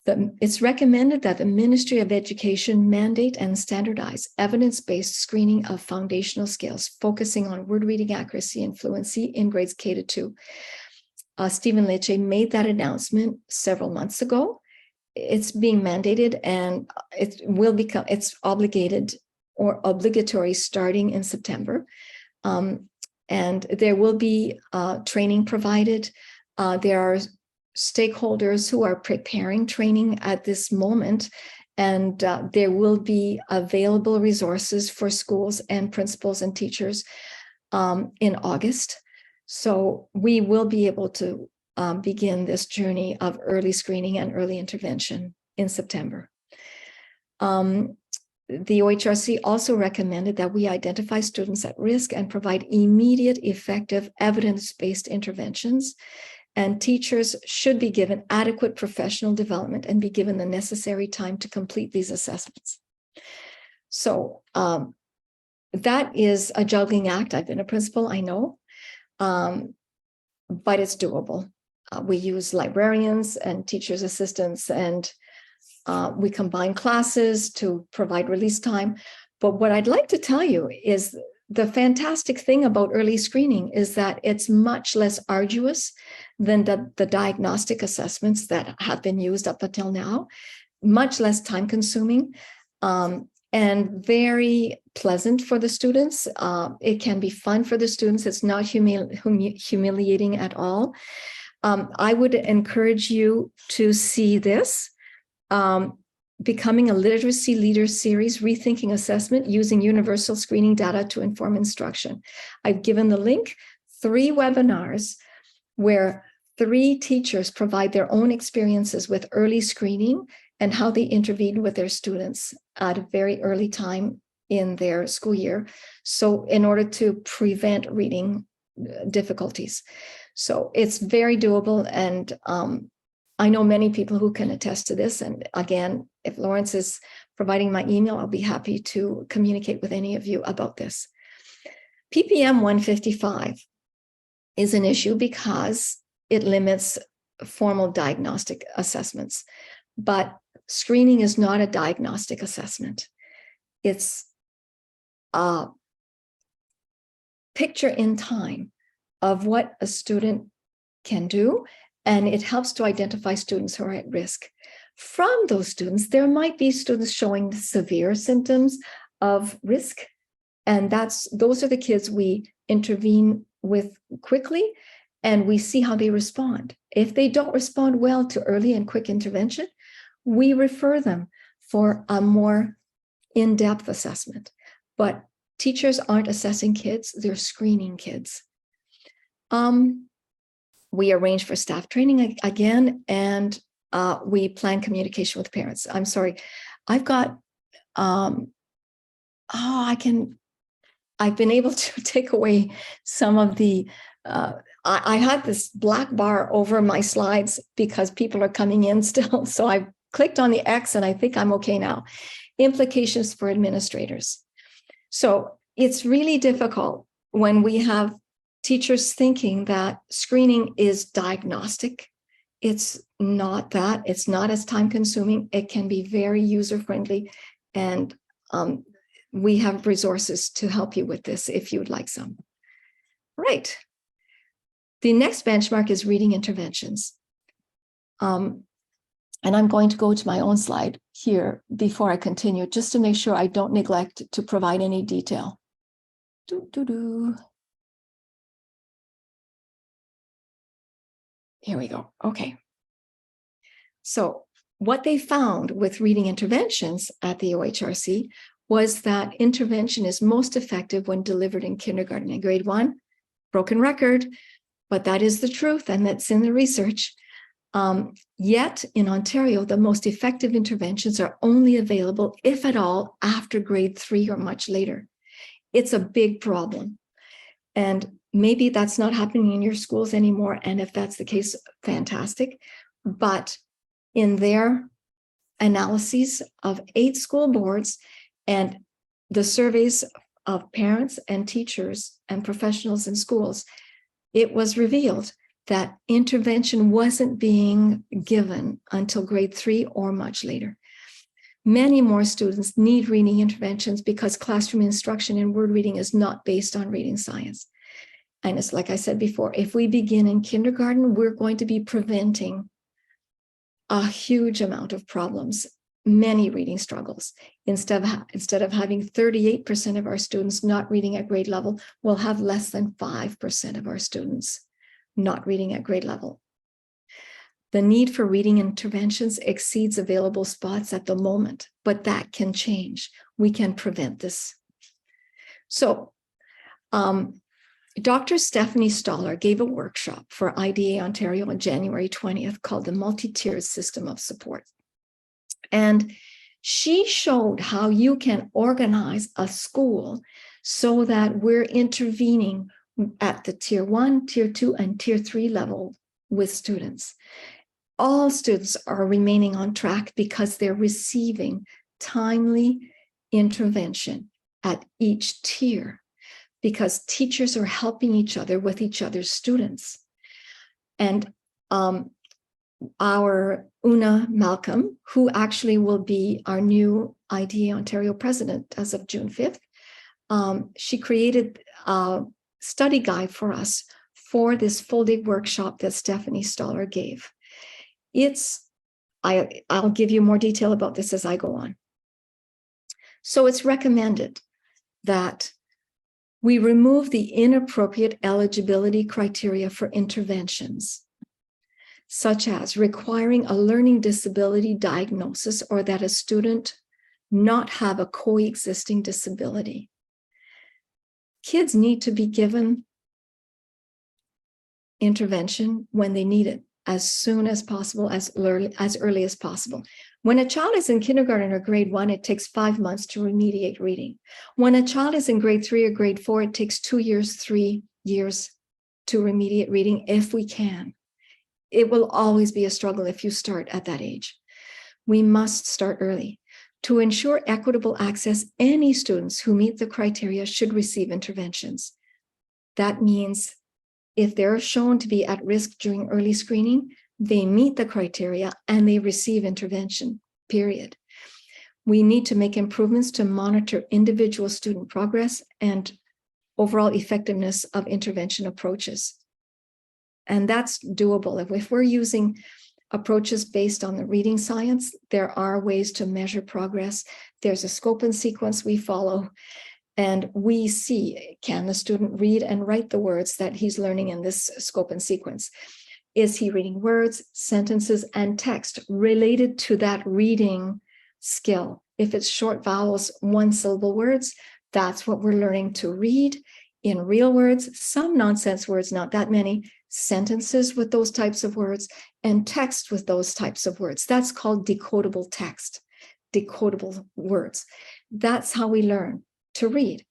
It's recommended that the Ministry of Education mandate and standardize evidence-based screening of foundational skills, focusing on word reading accuracy and fluency in grades K to 2. Stephen Lecce made that announcement several months ago. It's being mandated, and it will become, it's obligated or obligatory starting in September. And there will be training provided. There are stakeholders who are preparing training at this moment, and there will be available resources for schools and principals and teachers in August. So we will be able to begin this journey of early screening and early intervention in September. The OHRC also recommended that we identify students at risk and provide immediate, effective, evidence-based interventions. And teachers should be given adequate professional development and be given the necessary time to complete these assessments. So that is a juggling act. I've been a principal, I know, but it's doable. We use librarians and teachers' assistants, and we combine classes to provide release time. But what I'd like to tell you is the fantastic thing about early screening is that it's much less arduous than the diagnostic assessments that have been used up until now, much less time consuming, and very pleasant for the students. It can be fun for the students. It's not humiliating at all. I would encourage you to see this. Becoming a Literacy Leader series, Rethinking Assessment Using Universal Screening Data to Inform Instruction. I've given the link, 3 webinars where 3 teachers provide their own experiences with early screening and how they intervene with their students at a very early time in their school year. So in order to prevent reading difficulties. So it's very doable, and I know many people who can attest to this. And again, if Lawrence is providing my email, I'll be happy to communicate with any of you about this. PPM 155 is an issue because it limits formal diagnostic assessments, but screening is not a diagnostic assessment. It's a picture in time of what a student can do, and it helps to identify students who are at risk. From those students, there might be students showing severe symptoms of risk, and those are the kids we intervene with quickly, and we see how they respond. If they don't respond well to early and quick intervention, we refer them for a more in-depth assessment. But teachers aren't assessing kids, they're screening kids. We arrange for staff training again, and we plan communication with parents. I'm sorry, I've got, I've been able to take away some of the, I had this black bar over my slides because people are coming in still. So I clicked on the X and I think I'm okay now. Implications for administrators. So it's really difficult when we have teachers thinking that screening is diagnostic. It's not that. It's not as time consuming. It can be very user friendly, and we have resources to help you with this if you would like some. Right. The next benchmark is reading interventions. And I'm going to go to my own slide here before I continue, just to make sure I don't neglect to provide any detail. Here we go. Okay. So what they found with reading interventions at the OHRC was that intervention is most effective when delivered in kindergarten and grade 1. Broken record, but that is the truth, and that's in the research. Yet in Ontario, the most effective interventions are only available, if at all, after grade 3 or much later. It's a big problem. And maybe that's not happening in your schools anymore. And if that's the case, fantastic. But in their analyses of 8 school boards and the surveys of parents and teachers and professionals in schools, it was revealed that intervention wasn't being given until grade 3 or much later. Many more students need reading interventions because classroom instruction in word reading is not based on reading science. And it's like I said before, if we begin in kindergarten, we're going to be preventing a huge amount of problems, many reading struggles. Instead of having 38% of our students not reading at grade level, we'll have less than 5% of our students not reading at grade level. The need for reading interventions exceeds available spots at the moment, but that can change. We can prevent this. So, Dr. Stephanie Stoller gave a workshop for IDA Ontario on January 20th called the Multi-Tiered System of Support. And she showed how you can organize a school so that we're intervening at the tier 1, tier 2, and tier 3 level with students. All students are remaining on track because they're receiving timely intervention at each tier, because teachers are helping each other with each other's students. And our Una Malcolm, who actually will be our new IDA Ontario president as of June 5th, she created a study guide for us for this full-day workshop that Stephanie Stoller gave. I'll give you more detail about this as I go on. So it's recommended that we remove the inappropriate eligibility criteria for interventions, such as requiring a learning disability diagnosis or that a student not have a coexisting disability. Kids need to be given intervention when they need it, as soon as possible, as early as possible. When a child is in kindergarten or grade 1, it takes 5 months to remediate reading. When a child is in grade 3 or grade 4, it takes 2 years, 3 years to remediate reading if we can. It will always be a struggle if you start at that age. We must start early. To ensure equitable access, any students who meet the criteria should receive interventions. That means if they're shown to be at risk during early screening, they meet the criteria and they receive intervention, period. We need to make improvements to monitor individual student progress and overall effectiveness of intervention approaches. And that's doable. If we're using approaches based on the reading science, there are ways to measure progress. There's a scope and sequence we follow. And we see, can the student read and write the words that he's learning in this scope and sequence? Is he reading words, sentences, and text related to that reading skill? If it's short vowels, 1-syllable words, that's what we're learning to read. In real words, some nonsense words, not that many, sentences with those types of words, and text with those types of words. That's called decodable text, decodable words. That's how we learn to read.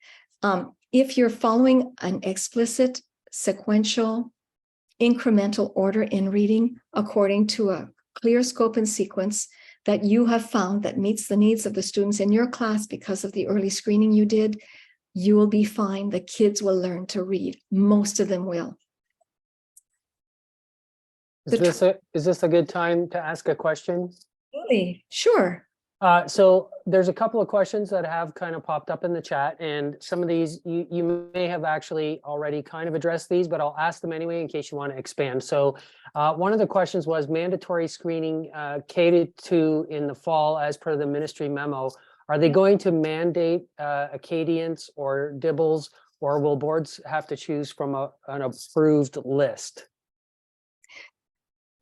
If you're following an explicit, sequential, incremental order in reading according to a clear scope and sequence that you have found that meets the needs of the students in your class because of the early screening you did, you will be fine. The kids will learn to read. Most of them will. Is this a good time to ask a question? Absolutely, sure. So there's a couple of questions that have kind of popped up in the chat, and some of these you may have actually already kind of addressed these, but I'll ask them anyway in case you want to expand. So one of the questions was mandatory screening K-2 in the fall as per the ministry memo. Are they going to mandate Acadians or Dibbles, or will boards have to choose from an approved list?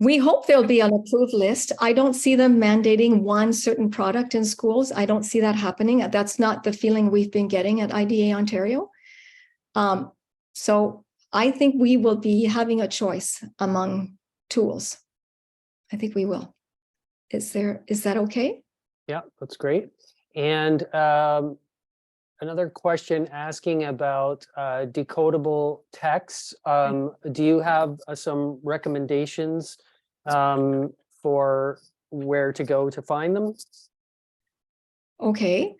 We hope there'll be an approved list. I don't see them mandating one certain product in schools. I don't see that happening. That's not the feeling we've been getting at IDA Ontario. So I think we will be having a choice among tools. I think we will. Is that okay? Yeah, that's great. And another question asking about decodable texts. Do you have some recommendations for where to go to find them? Okay.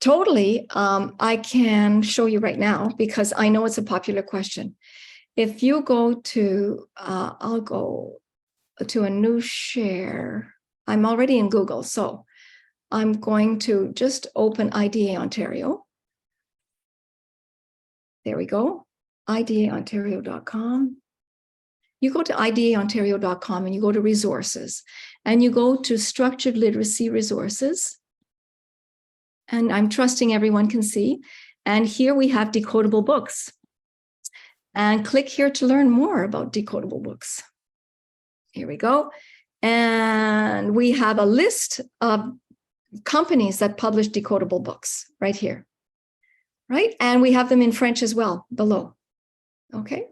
Totally. I can show you right now because I know it's a popular question. If you go to, I'll go to a new share. I'm already in Google, so I'm going to just open IDA Ontario. There we go, idaontario.com. You go to idaontario.com and you go to resources and you go to structured literacy resources. And I'm trusting everyone can see. And here we have decodable books. And click here to learn more about decodable books. Here we go. And we have a list of companies that publish decodable books right here. Right? And we have them in French as well below. Okay.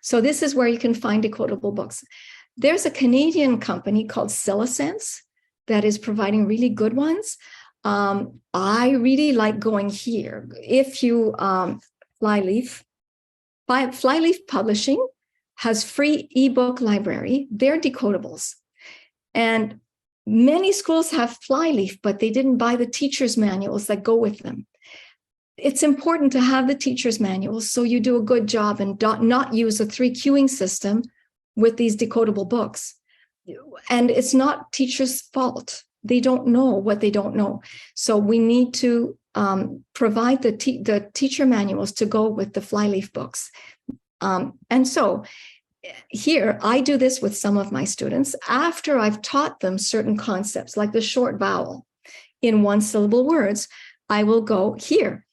So this is where you can find decodable books. There's a Canadian company called Silisense that is providing really good ones. I really like going here. If you Flyleaf Publishing has free ebook library. They're decodables. And many schools have Flyleaf, but they didn't buy the teacher's manuals that go with them. It's important to have the teacher's manuals so you do a good job and not use a 3 queuing system with these decodable books. And it's not teachers' fault. They don't know what they don't know. So we need to provide the teacher manuals to go with the Flyleaf books. And so here, I do this with some of my students after I've taught them certain concepts, like the short vowel in 1-syllable words. I will go here.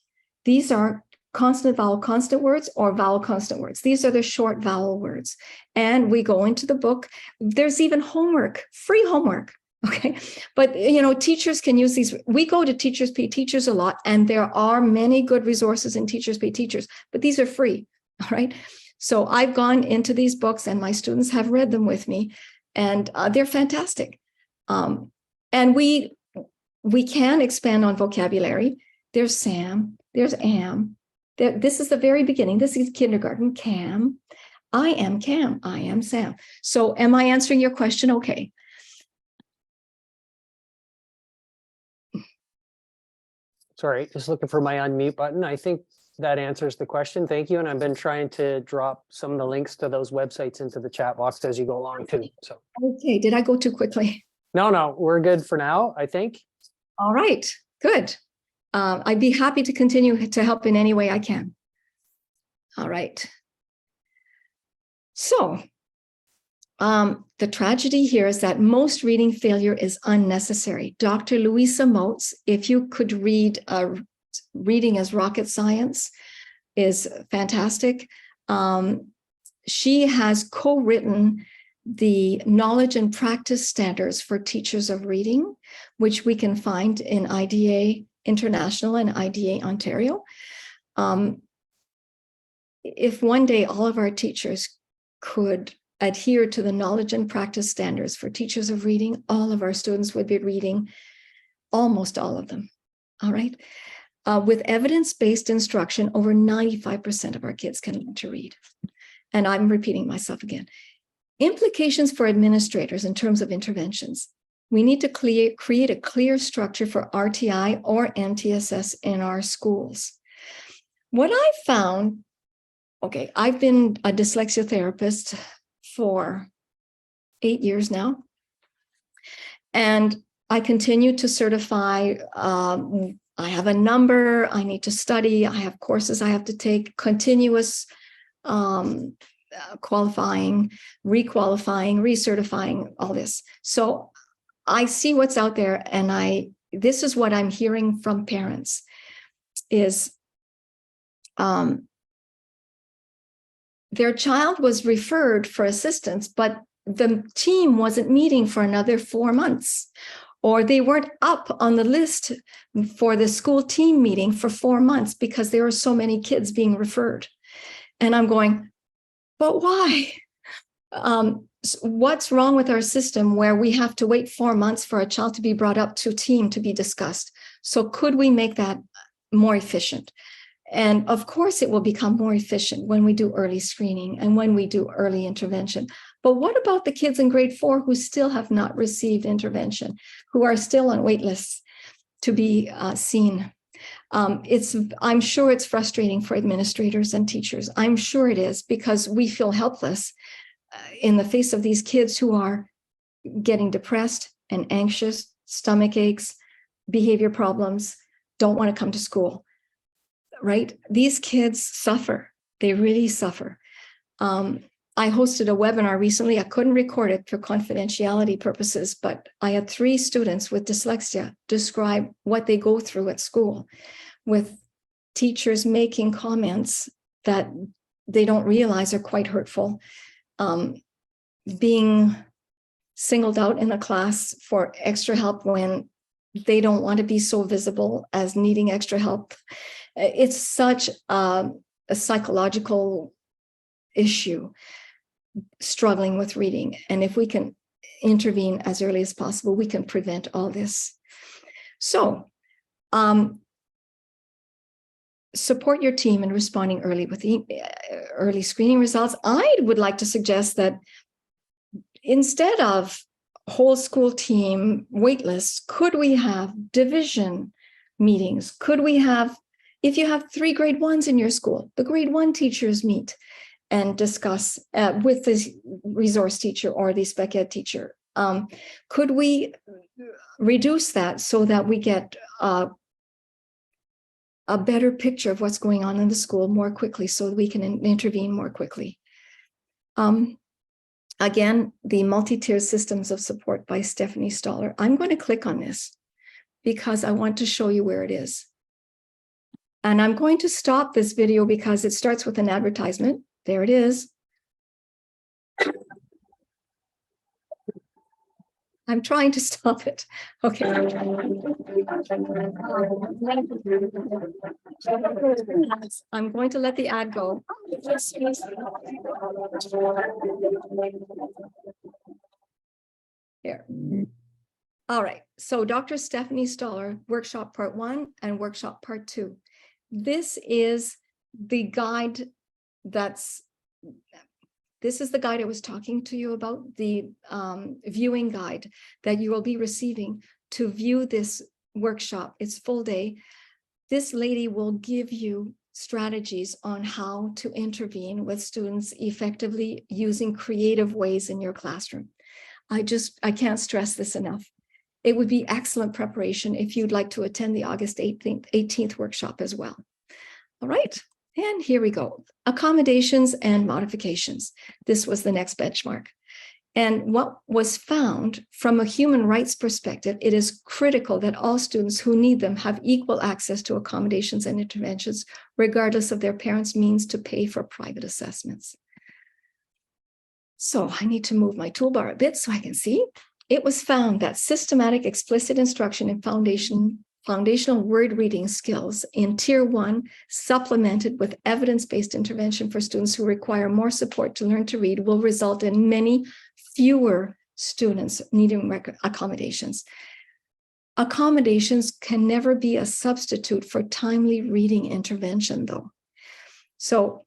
These are consonant vowel constant words or vowel constant words. These are the short vowel words. And we go into the book. There's even homework, free homework. Okay. But, teachers can use these. We go to Teachers Pay Teachers a lot, and there are many good resources in Teachers Pay Teachers, but these are free. All right. So I've gone into these books and my students have read them with me, and they're fantastic. And we can expand on vocabulary. There's Sam, there's Am. This is the very beginning. This is kindergarten. Cam. I am Cam. I am Sam. So am I answering your question? Okay. Sorry, just looking for my unmute button. I think that answers the question. Thank you. And I've been trying to drop some of the links to those websites into the chat box as you go along too. So. Okay. Did I go too quickly? No, we're good for now, I think. All right. Good. I'd be happy to continue to help in any way I can. All right. So the tragedy here is that most reading failure is unnecessary. Dr. Louisa Moats, if you could read Reading as Rocket Science, is fantastic. She has co-written the knowledge and practice standards for teachers of reading, which we can find in IDA International and IDA Ontario. If one day all of our teachers could adhere to the knowledge and practice standards for teachers of reading, all of our students would be reading, almost all of them. All right. With evidence-based instruction, over 95% of our kids can learn to read. And I'm repeating myself again. Implications for administrators in terms of interventions. We need to create a clear structure for RTI or MTSS in our schools. What I found, okay, I've been a dyslexia therapist for 8 years now, and I continue to certify. I have a number I need to study. I have courses I have to take, continuous qualifying, requalifying, recertifying, all this. So I see what's out there, and this is what I'm hearing from parents is their child was referred for assistance, but the team wasn't meeting for another 4 months, or they weren't up on the list for the school team meeting for 4 months because there were so many kids being referred. And I'm going, but why? What's wrong with our system where we have to wait 4 months for a child to be brought up to team to be discussed? So could we make that more efficient? And of course, it will become more efficient when we do early screening and when we do early intervention. But what about the kids in grade 4 who still have not received intervention, who are still on wait lists to be seen? I'm sure it's frustrating for administrators and teachers. I'm sure it is, because we feel helpless in the face of these kids who are getting depressed and anxious, stomach aches, behavior problems, don't want to come to school, right? These kids suffer. They really suffer. I hosted a webinar recently. I couldn't record it for confidentiality purposes, but I had 3 students with dyslexia describe what they go through at school, with teachers making comments that they don't realize are quite hurtful, being singled out in a class for extra help when they don't want to be so visible as needing extra help. It's such a psychological issue, struggling with reading. And if we can intervene as early as possible, we can prevent all this. So, support your team in responding early with the early screening results. I would like to suggest that instead of whole school team wait lists, could we have division meetings? Could we have, if you have 3 grade 1s in your school, the grade 1 teachers meet and discuss with the resource teacher or the spec ed teacher? Could we reduce that so that we get a better picture of what's going on in the school more quickly, so that we can intervene more quickly? Again, the multi-tiered systems of support by Stephanie Stoller. I'm going to click on this because I want to show you where it is. And I'm going to stop this video because it starts with an advertisement. There it is. I'm trying to stop it. Okay. I'm going to let the ad go. Here. All right. So Dr. Stephanie Stoller, workshop part 1 and workshop part 2. This is the guide This is the guide I was talking to you about, the viewing guide that you will be receiving to view this workshop. It's full day. This lady will give you strategies on how to intervene with students effectively using creative ways in your classroom. I can't stress this enough. It would be excellent preparation if you'd like to attend the August 18th workshop as well. All right. And here we go. Accommodations and modifications. This was the next benchmark. And what was found from a human rights perspective, it is critical that all students who need them have equal access to accommodations and interventions, regardless of their parents' means to pay for private assessments. So I need to move my toolbar a bit so I can see. It was found that systematic explicit instruction in foundational word reading skills in Tier 1, supplemented with evidence-based intervention for students who require more support to learn to read, will result in many fewer students needing accommodations. Accommodations can never be a substitute for timely reading intervention, though. So,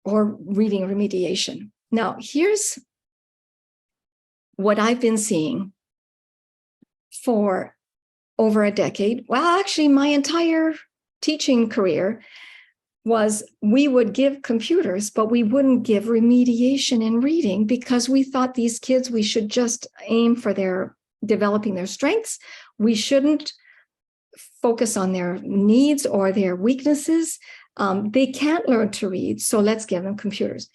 or reading remediation. Now, here's what I've been seeing for over a decade. Well, actually, my entire teaching career was we would give computers, but we wouldn't give remediation in reading because we thought these kids, we should just aim for their developing their strengths. We shouldn't focus on their needs or their weaknesses. They can't learn to read, so let's give them computers.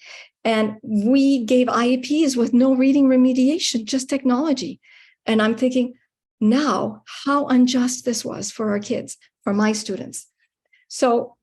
And we gave IEPs with no reading remediation, just technology. And I'm thinking, now, how unjust this was for our kids, for my students. So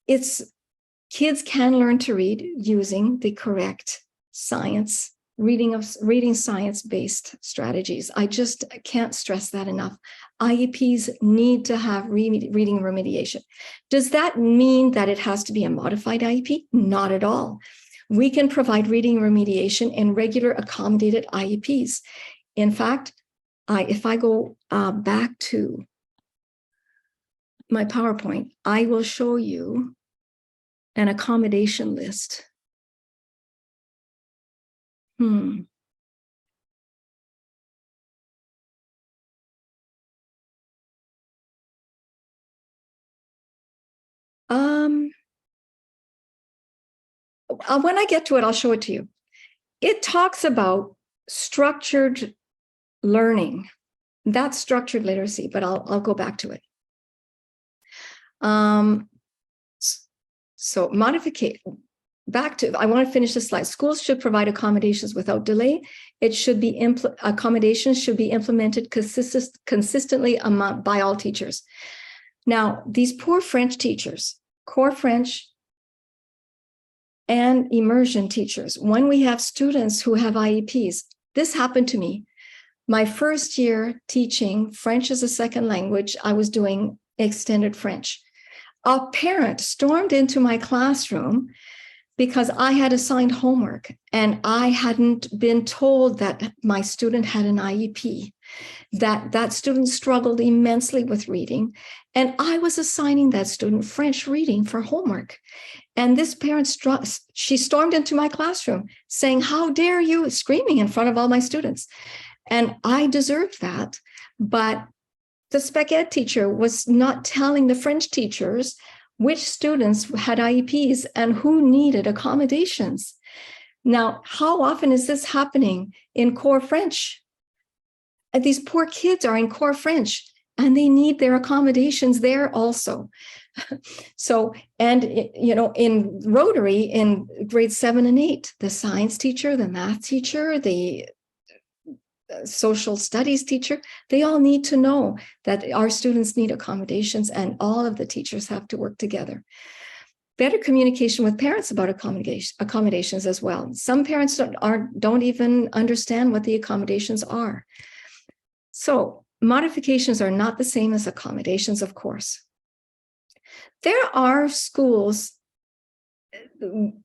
kids can learn to read using the correct science, reading science-based strategies. I just can't stress that enough. IEPs need to have reading remediation. Does that mean that it has to be a modified IEP? Not at all. We can provide reading remediation in regular accommodated IEPs. In fact, if I go back to my PowerPoint, I will show you an accommodation list Hmm. When I get to it, I'll show it to you. It talks about structured learning. That's structured literacy, but I'll go back to it. So modification. Back to, I want to finish this slide. Schools should provide accommodations without delay. It should be accommodations should be implemented consistently by all teachers. Now, these poor French teachers, core French and immersion teachers, when we have students who have IEPs, this happened to me. My first year teaching French as a second language, I was doing extended French. A parent stormed into my classroom because I had assigned homework and I hadn't been told that my student had an IEP, that student struggled immensely with reading. And I was assigning that student French reading for homework. And this parent, she stormed into my classroom saying, "How dare you," screaming in front of all my students. And I deserved that. But the spec ed teacher was not telling the French teachers which students had IEPs and who needed accommodations. Now, how often is this happening in core French? And these poor kids are in core French and they need their accommodations there also. So, and in Rotary, in grades 7 and 8, the science teacher, the math teacher, the social studies teacher, they all need to know that our students need accommodations and all of the teachers have to work together. Better communication with parents about accommodations as well. Some parents don't even understand what the accommodations are. So modifications are not the same as accommodations, of course. There are schools,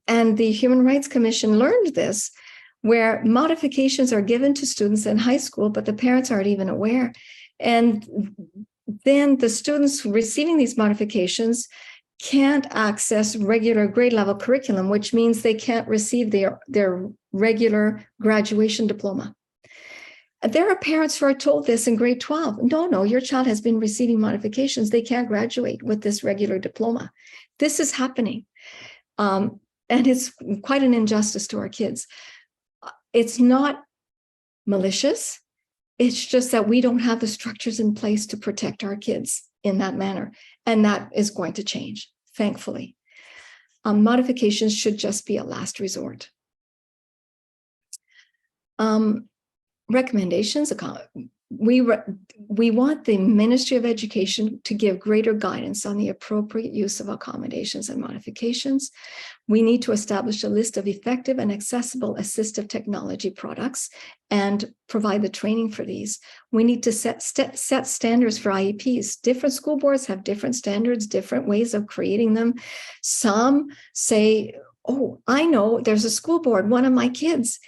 and the Human Rights Commission learned this, where modifications are given to students in high school, but the parents aren't even aware. And then the students receiving these modifications can't access regular grade level curriculum, which means they can't receive their regular graduation diploma. There are parents who are told this in grade 12. No, your child has been receiving modifications. They can't graduate with this regular diploma. This is happening. And it's quite an injustice to our kids. It's not malicious. It's just that we don't have the structures in place to protect our kids in that manner. And that is going to change, thankfully. Modifications should just be a last resort. Recommendations. We want the Ministry of Education to give greater guidance on the appropriate use of accommodations and modifications. We need to establish a list of effective and accessible assistive technology products and provide the training for these. We need to set standards for IEPs. Different school boards have different standards, different ways of creating them. Some say, "Oh, I know there's a school board, one of my kids.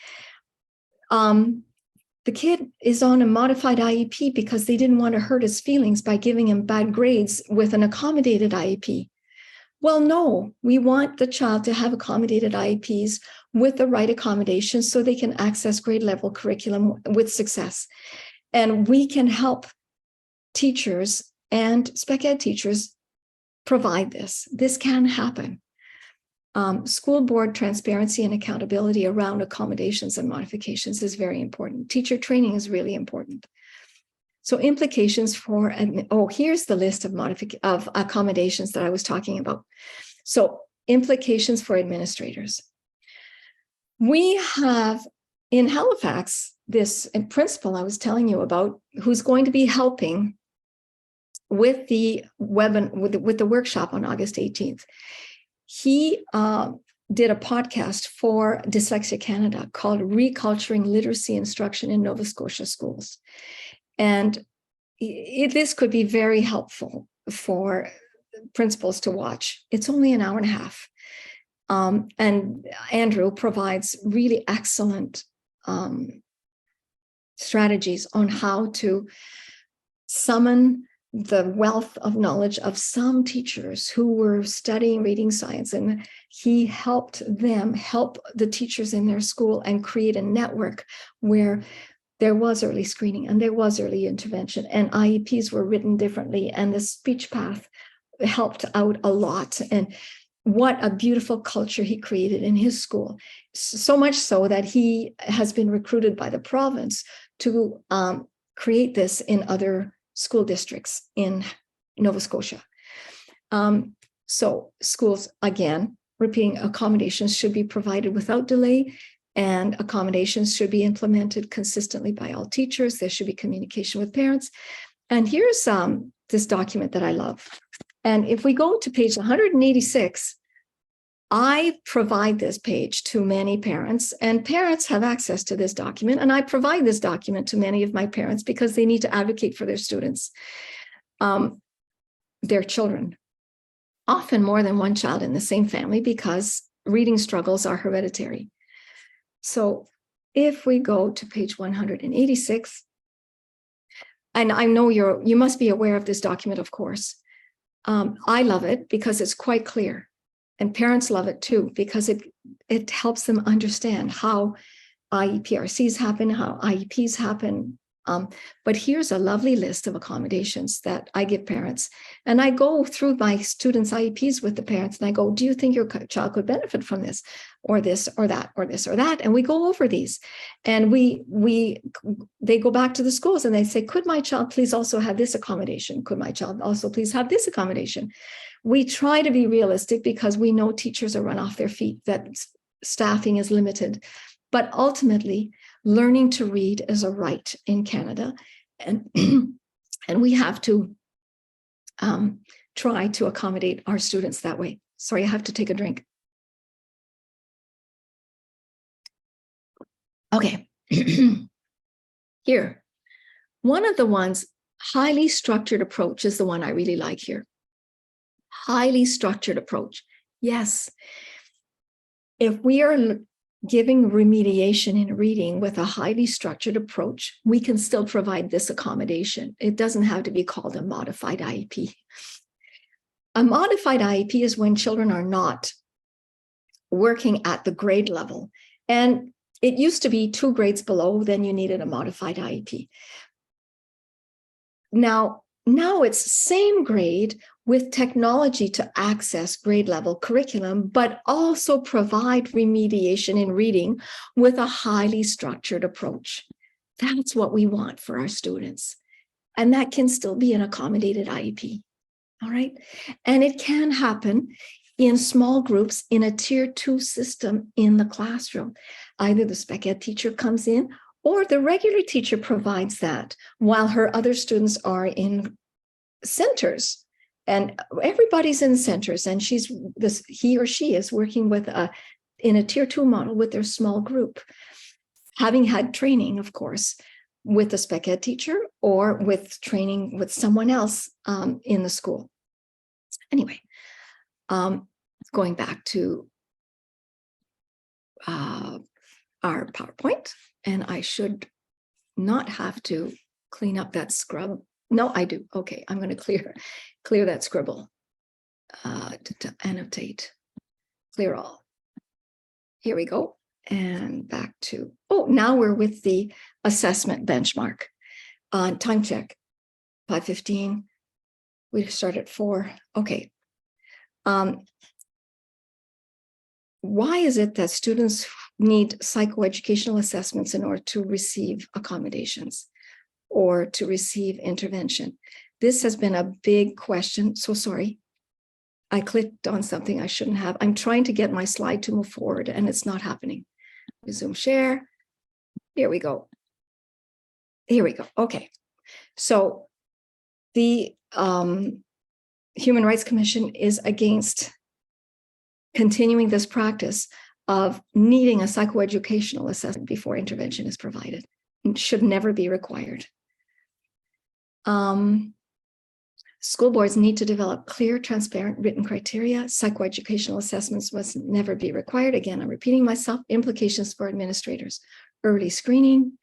The kid is on a modified IEP because they didn't want to hurt his feelings by giving him bad grades with an accommodated IEP." Well, no, we want the child to have accommodated IEPs with the right accommodations so they can access grade level curriculum with success. And we can help teachers and spec ed teachers provide this. This can happen. School board transparency and accountability around accommodations and modifications is very important. Teacher training is really important. So implications for, here's the list of accommodations that I was talking about. So implications for administrators. We have in Halifax this principal I was telling you about, who's going to be helping with the with the workshop on August 18th. He did a podcast for Dyslexia Canada called Reculturing Literacy Instruction in Nova Scotia Schools. And this could be very helpful for principals to watch. It's only an hour and a half. And Andrew provides really excellent strategies on how to summon the wealth of knowledge of some teachers who were studying reading science, and he helped them help the teachers in their school and create a network where there was early screening and there was early intervention, and IEPs were written differently, and the speech path helped out a lot. And what a beautiful culture he created in his school. So much so that he has been recruited by the province to create this in other school districts in Nova Scotia. So schools, again, repeating, accommodations should be provided without delay, and accommodations should be implemented consistently by all teachers. There should be communication with parents. And here's this document that I love. And if we go to page 186, I provide this page to many parents, and parents have access to this document. And I provide this document to many of my parents because they need to advocate for their students, their children, often more than one child in the same family, because reading struggles are hereditary. So if we go to page 186, and I know you must be aware of this document, of course. I love it because it's quite clear. And parents love it too, because it helps them understand how IEPRCs happen, how IEPs happen. But here's a lovely list of accommodations that I give parents. And I go through my students' IEPs with the parents, and I go, do you think your child could benefit from this or this or that or this or that? And we go over these. And they go back to the schools and they say, could my child please also have this accommodation? Could my child also please have this accommodation? We try to be realistic because we know teachers are run off their feet, that staffing is limited. But ultimately, learning to read is a right in Canada. And, and we have to try to accommodate our students that way. Sorry, I have to take a drink. Okay. Here, one of the ones, highly structured approach, is the one I really like here. Highly structured approach. Yes. If we are giving remediation in reading with a highly structured approach, we can still provide this accommodation. It doesn't have to be called a modified IEP. A modified IEP is when children are not working at the grade level. And it used to be 2 grades below, then you needed a modified IEP. Now it's same grade with technology to access grade level curriculum, but also provide remediation in reading with a highly structured approach. That's what we want for our students. And that can still be an accommodated IEP. All right. And it can happen in small groups in a tier 2 system in the classroom. Either the spec ed teacher comes in or the regular teacher provides that while her other students are in centers. And everybody's in centers, and he or she is working with in a tier 2 model with their small group, having had training, of course, with the spec ed teacher or with training with someone else in the school. Anyway, going back to our PowerPoint, and I should not have to clean up that scrub. No, I do. Okay, I'm going to clear that scribble to annotate, clear all. Here we go. And back to, now we're with the assessment benchmark. Time check, 5:15. We start at 4. Okay. Why is it that students need psychoeducational assessments in order to receive accommodations or to receive intervention? This has been a big question. So sorry. I clicked on something I shouldn't have. I'm trying to get my slide to move forward and it's not happening. Resume share. Here we go. Here we go. Okay. So the Human Rights Commission is against continuing this practice of needing a psychoeducational assessment before intervention is provided. It should never be required. School boards need to develop clear, transparent, written criteria. Psychoeducational assessments must never be required. Again, I'm repeating myself. Implications for administrators: early screening,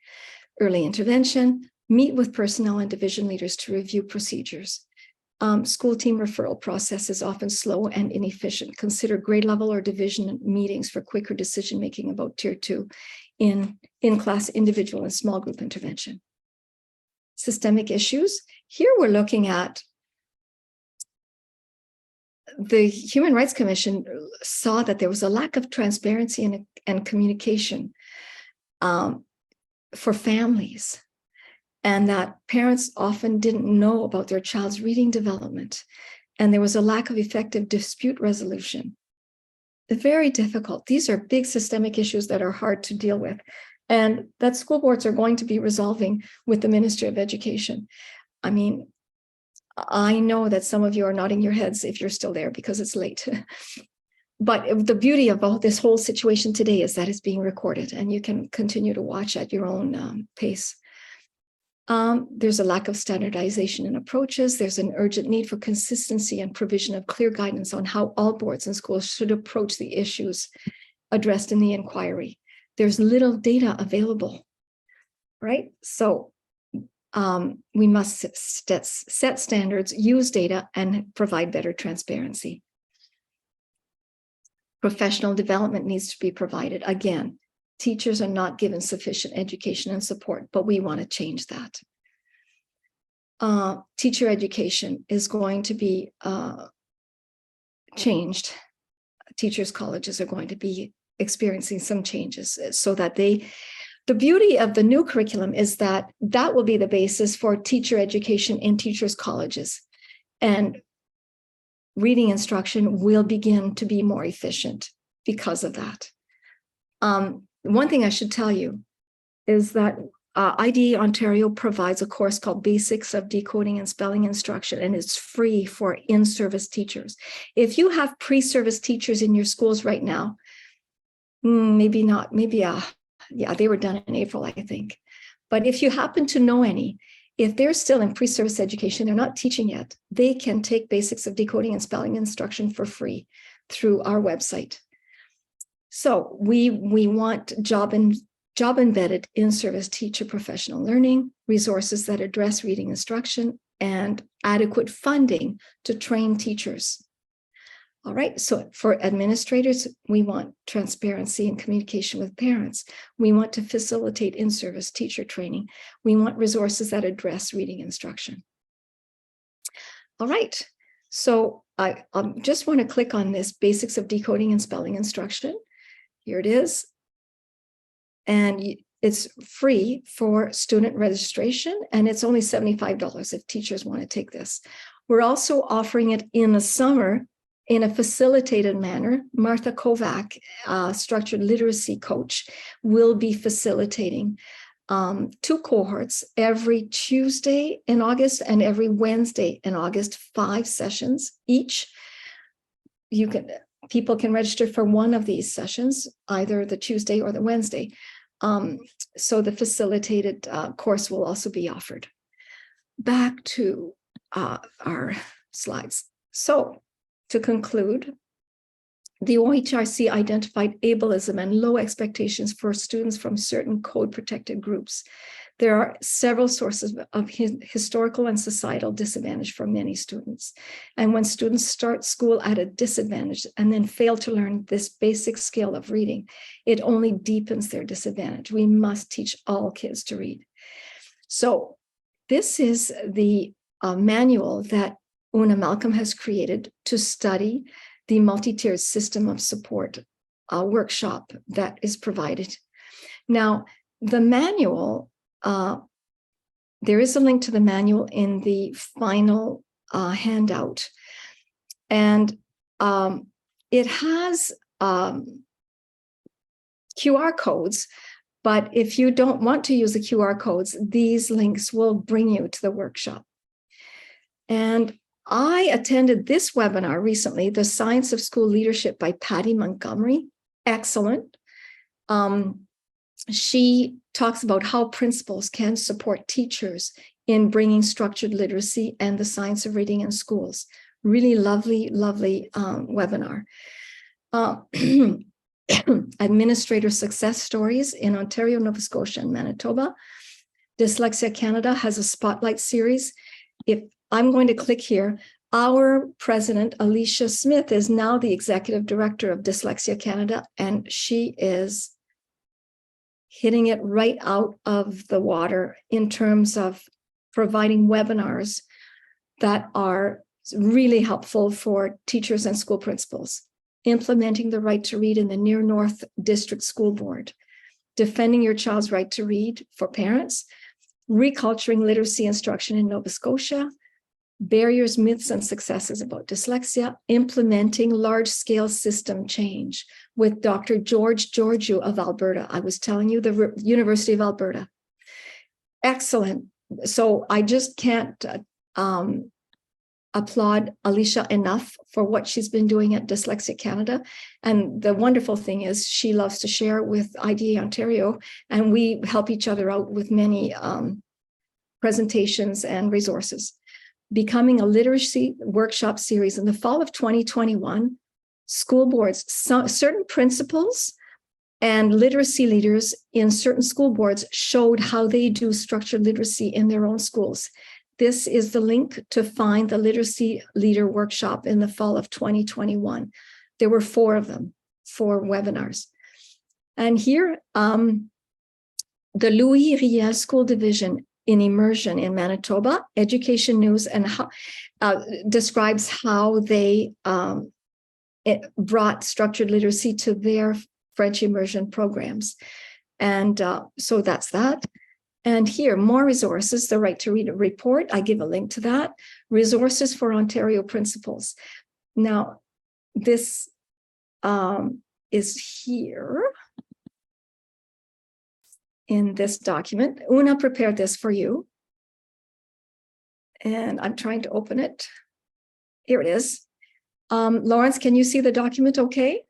early intervention, Meet with personnel and division leaders to review procedures. School team referral process is often slow and inefficient. Consider grade level or division meetings for quicker decision-making about tier 2 in-class individual and small group intervention. Systemic issues. Here we're looking at the Human Rights Commission saw that there was a lack of transparency and communication for families, and that parents often didn't know about their child's reading development, and there was a lack of effective dispute resolution. Very difficult. These are big systemic issues that are hard to deal with, and that school boards are going to be resolving with the Ministry of Education. I mean, I know that some of you are nodding your heads if you're still there because it's late. But the beauty of this whole situation today is that it's being recorded and you can continue to watch at your own pace. There's a lack of standardization in approaches. There's an urgent need for consistency and provision of clear guidance on how all boards and schools should approach the issues addressed in the inquiry. There's little data available, right? So we must set standards, use data, and provide better transparency. Professional development needs to be provided. Again, teachers are not given sufficient education and support, but we want to change that. Teacher education is going to be changed. Teachers' colleges are going to be experiencing some changes so that the beauty of the new curriculum is that that will be the basis for teacher education in teachers' colleges. And reading instruction will begin to be more efficient because of that. One thing I should tell you is that IDE Ontario provides a course called Basics of Decoding and Spelling Instruction, and it's free for in-service teachers. If you have pre-service teachers in your schools right now, maybe not, yeah, they were done in April, I think. But if you happen to know any, if they're still in pre-service education, they're not teaching yet, they can take Basics of Decoding and Spelling Instruction for free through our website. So we want job-embedded in-service teacher professional learning, resources that address reading instruction, and adequate funding to train teachers. All right, so for administrators, we want transparency and communication with parents. We want to facilitate in-service teacher training. We want resources that address reading instruction. All right, so I just want to click on this Basics of Decoding and Spelling Instruction. Here it is. And it's free for student registration, and it's only $75 if teachers want to take this. We're also offering it in the summer in a facilitated manner. Martha Kovac, structured literacy coach, will be facilitating 2 cohorts every Tuesday in August and every Wednesday in August, 5 sessions each. People can register for one of these sessions, either the Tuesday or the Wednesday. So the facilitated course will also be offered. Back to our slides. So to conclude, the OHRC identified ableism and low expectations for students from certain code-protected groups. There are several sources of historical and societal disadvantage for many students. And when students start school at a disadvantage and then fail to learn this basic skill of reading, it only deepens their disadvantage. We must teach all kids to read. So this is the manual that Una Malcolm has created to study the multi-tiered system of support workshop that is provided. Now, the manual, there is a link to the manual in the final handout, and it has QR codes, but if you don't want to use the QR codes, these links will bring you to the workshop. And I attended this webinar recently, The Science of School Leadership by Patty Montgomery. Excellent. She talks about how principals can support teachers in bringing structured literacy and the science of reading in schools. Really lovely, lovely webinar. Administrator success stories in Ontario, Nova Scotia, and Manitoba. Dyslexia Canada has a spotlight series. If I'm going to click here, our president, Alicia Smith, is now the executive director of Dyslexia Canada, and she is hitting it right out of the water in terms of providing webinars that are really helpful for teachers and school principals. Implementing the right to read in the Near North District School Board, defending your child's right to read for parents, reculturing literacy instruction in Nova Scotia, barriers, myths, and successes about dyslexia, implementing large-scale system change with Dr. George Georgiou of Alberta. I was telling you, the University of Alberta. Excellent. So I just can't applaud Alicia enough for what she's been doing at Dyslexia Canada. And the wonderful thing is she loves to share with IDA Ontario, and we help each other out with many presentations and resources. Becoming a literacy workshop series in the fall of 2021, school boards, certain principals and literacy leaders in certain school boards showed how they do structured literacy in their own schools. This is the link to find the literacy leader workshop in the fall of 2021. There were 4 of them, 4 webinars. And here, the Louis Riel School Division in Immersion in Manitoba, Education News, and how, describes how they brought structured literacy to their French immersion programs. And so that's that. And here, more resources, the Right to Read report, I give a link to that. Resources for Ontario principals. Now, this is here in this document. Una prepared this for you. And I'm trying to open it. Here it is. Lawrence, can you see the document okay?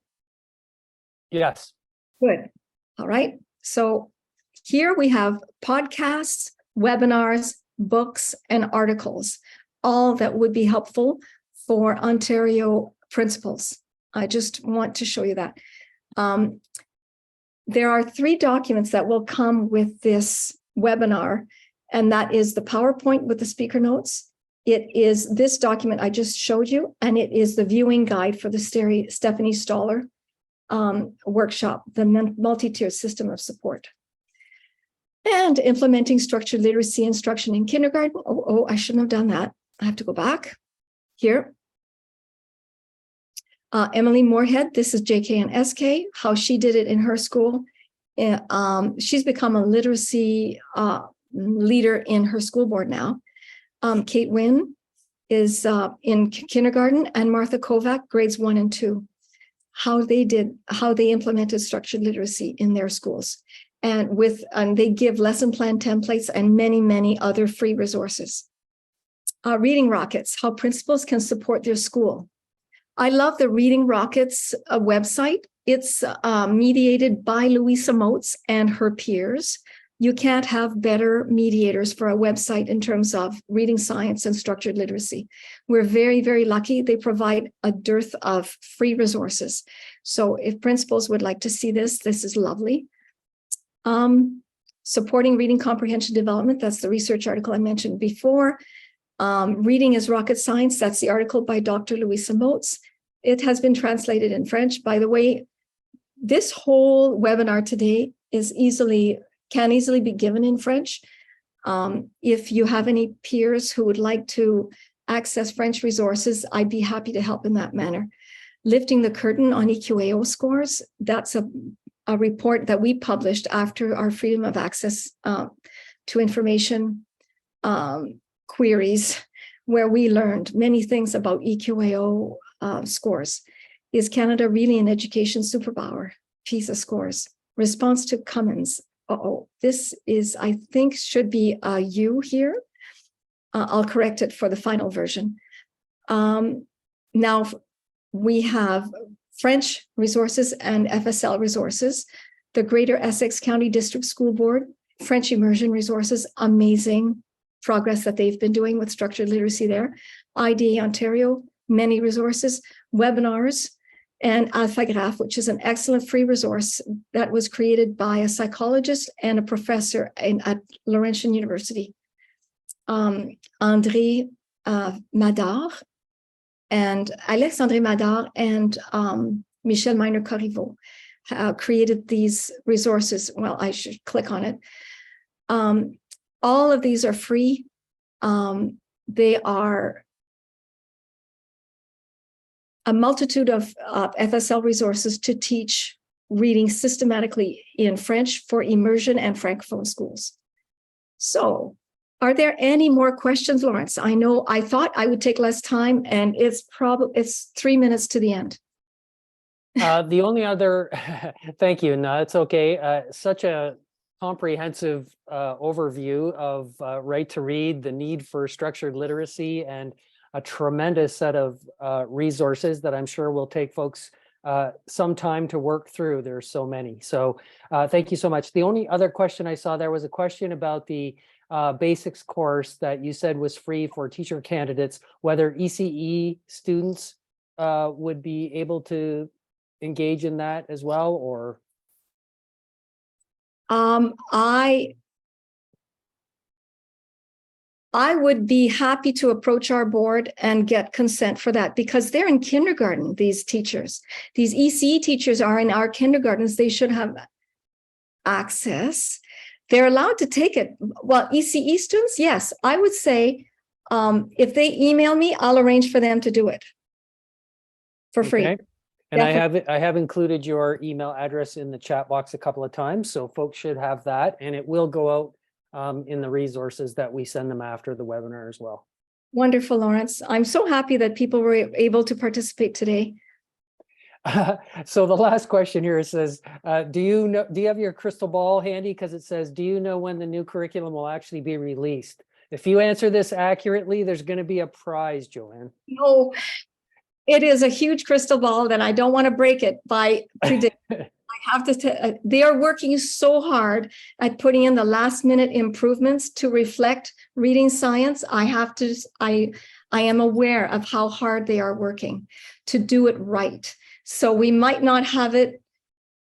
Yes. Good. All right. So here we have podcasts, webinars, books, and articles, all that would be helpful for Ontario principals. I just want to show you that. There are 3 documents that will come with this webinar, and that is the PowerPoint with the speaker notes. It is this document I just showed you, and it is the viewing guide for the Stephanie Stoller workshop, the multi-tiered system of support. And implementing structured literacy instruction in kindergarten. Oh, I shouldn't have done that. I have to go back here. Emily Moorhead, this is JK and SK, how she did it in her school. She's become a literacy leader in her school board now. Kate Wynn is in kindergarten, and Martha Kovac, grades 1 and 2, how they implemented structured literacy in their schools. And they give lesson plan templates and many, many other free resources. Reading Rockets, how principals can support their school. I love the Reading Rockets website. It's mediated by Louisa Moats and her peers. You can't have better mediators for a website in terms of reading science and structured literacy. We're very, very lucky. They provide a dearth of free resources. So if principals would like to see this, this is lovely. Supporting reading comprehension development, that's the research article I mentioned before. Reading is Rocket Science, that's the article by Dr. Louisa Moats. It has been translated in French. By the way, this whole webinar today can easily be given in French. If you have any peers who would like to access French resources, I'd be happy to help in that manner. Lifting the curtain on EQAO scores, that's a report that we published after our freedom of access to information queries, where we learned many things about EQAO scores. Is Canada really an education superpower? Pisa scores. Response to Cummins. This is, I think, should be a U here. I'll correct it for the final version. Now we have French resources and FSL resources. The Greater Essex County District School Board, French immersion resources, amazing progress that they've been doing with structured literacy there. IDA Ontario, many resources, webinars, and AlphaGraph, which is an excellent free resource that was created by a psychologist and a professor at Laurentian University, André Madar and Alexandre Madar and Michel Miner-Corriveau created these resources. Well, I should click on it. All of these are free. They are a multitude of FSL resources to teach reading systematically in French for immersion and Francophone schools. So, are there any more questions, Lawrence? I know I thought I would take less time, and it's 3 minutes to the end. The only other, thank you. No, it's okay. Such a comprehensive overview of right to read, the need for structured literacy, and a tremendous set of resources that I'm sure will take folks some time to work through. There's so many. So thank you so much. The only other question I saw there was a question about the basics course that you said was free for teacher candidates, whether ECE students would be able to engage in that as well, or? I would be happy to approach our board and get consent for that, because they're in kindergarten, these teachers. These ECE teachers are in our kindergartens. They should have access. They're allowed to take it. Well, ECE students, yes, I would say if they email me, I'll arrange for them to do it for free. Okay. And I have included your email address in the chat box a couple of times, so folks should have that, and it will go out in the resources that we send them after the webinar as well. Wonderful, Lawrence. I'm so happy that people were able to participate today. So the last question here says, do you have your crystal ball handy? Because it says, do you know when the new curriculum will actually be released? If you answer this accurately, there's going to be a prize, Joanne. No, it is a huge crystal ball that I don't want to break it by predicting. I have to they are working so hard at putting in the last minute improvements to reflect reading science. I am aware of how hard they are working to do it right. So we might not have it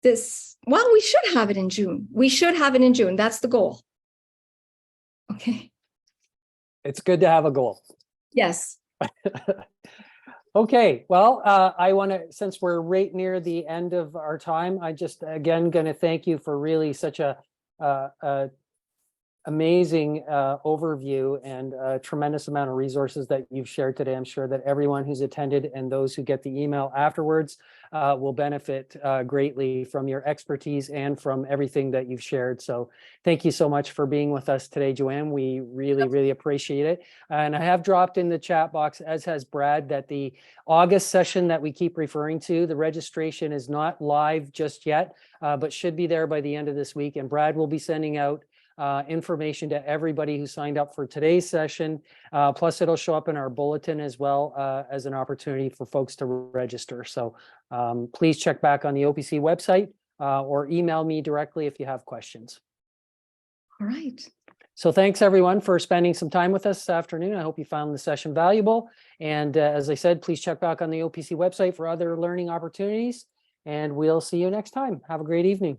we should have it in June. We should have it in June. That's the goal. Okay. It's good to have a goal. Yes. Okay, well, I want to, since we're right near the end of our time, I just, again, going to thank you for really such a amazing overview and a tremendous amount of resources that you've shared today. I'm sure that everyone who's attended and those who get the email afterwards will benefit greatly from your expertise and from everything that you've shared. So thank you so much for being with us today, Joanne. We really, really appreciate it. And I have dropped in the chat box, as has Brad, that the August session that we keep referring to, the registration is not live just yet, but should be there by the end of this week. And Brad will be sending out information to everybody who signed up for today's session. Plus, it'll show up in our bulletin as well as an opportunity for folks to register. So please check back on the OPC website or email me directly if you have questions. All right. So thanks everyone for spending some time with us this afternoon. I hope you found the session valuable. And as I said, please check back on the OPC website for other learning opportunities. And we'll see you next time. Have a great evening.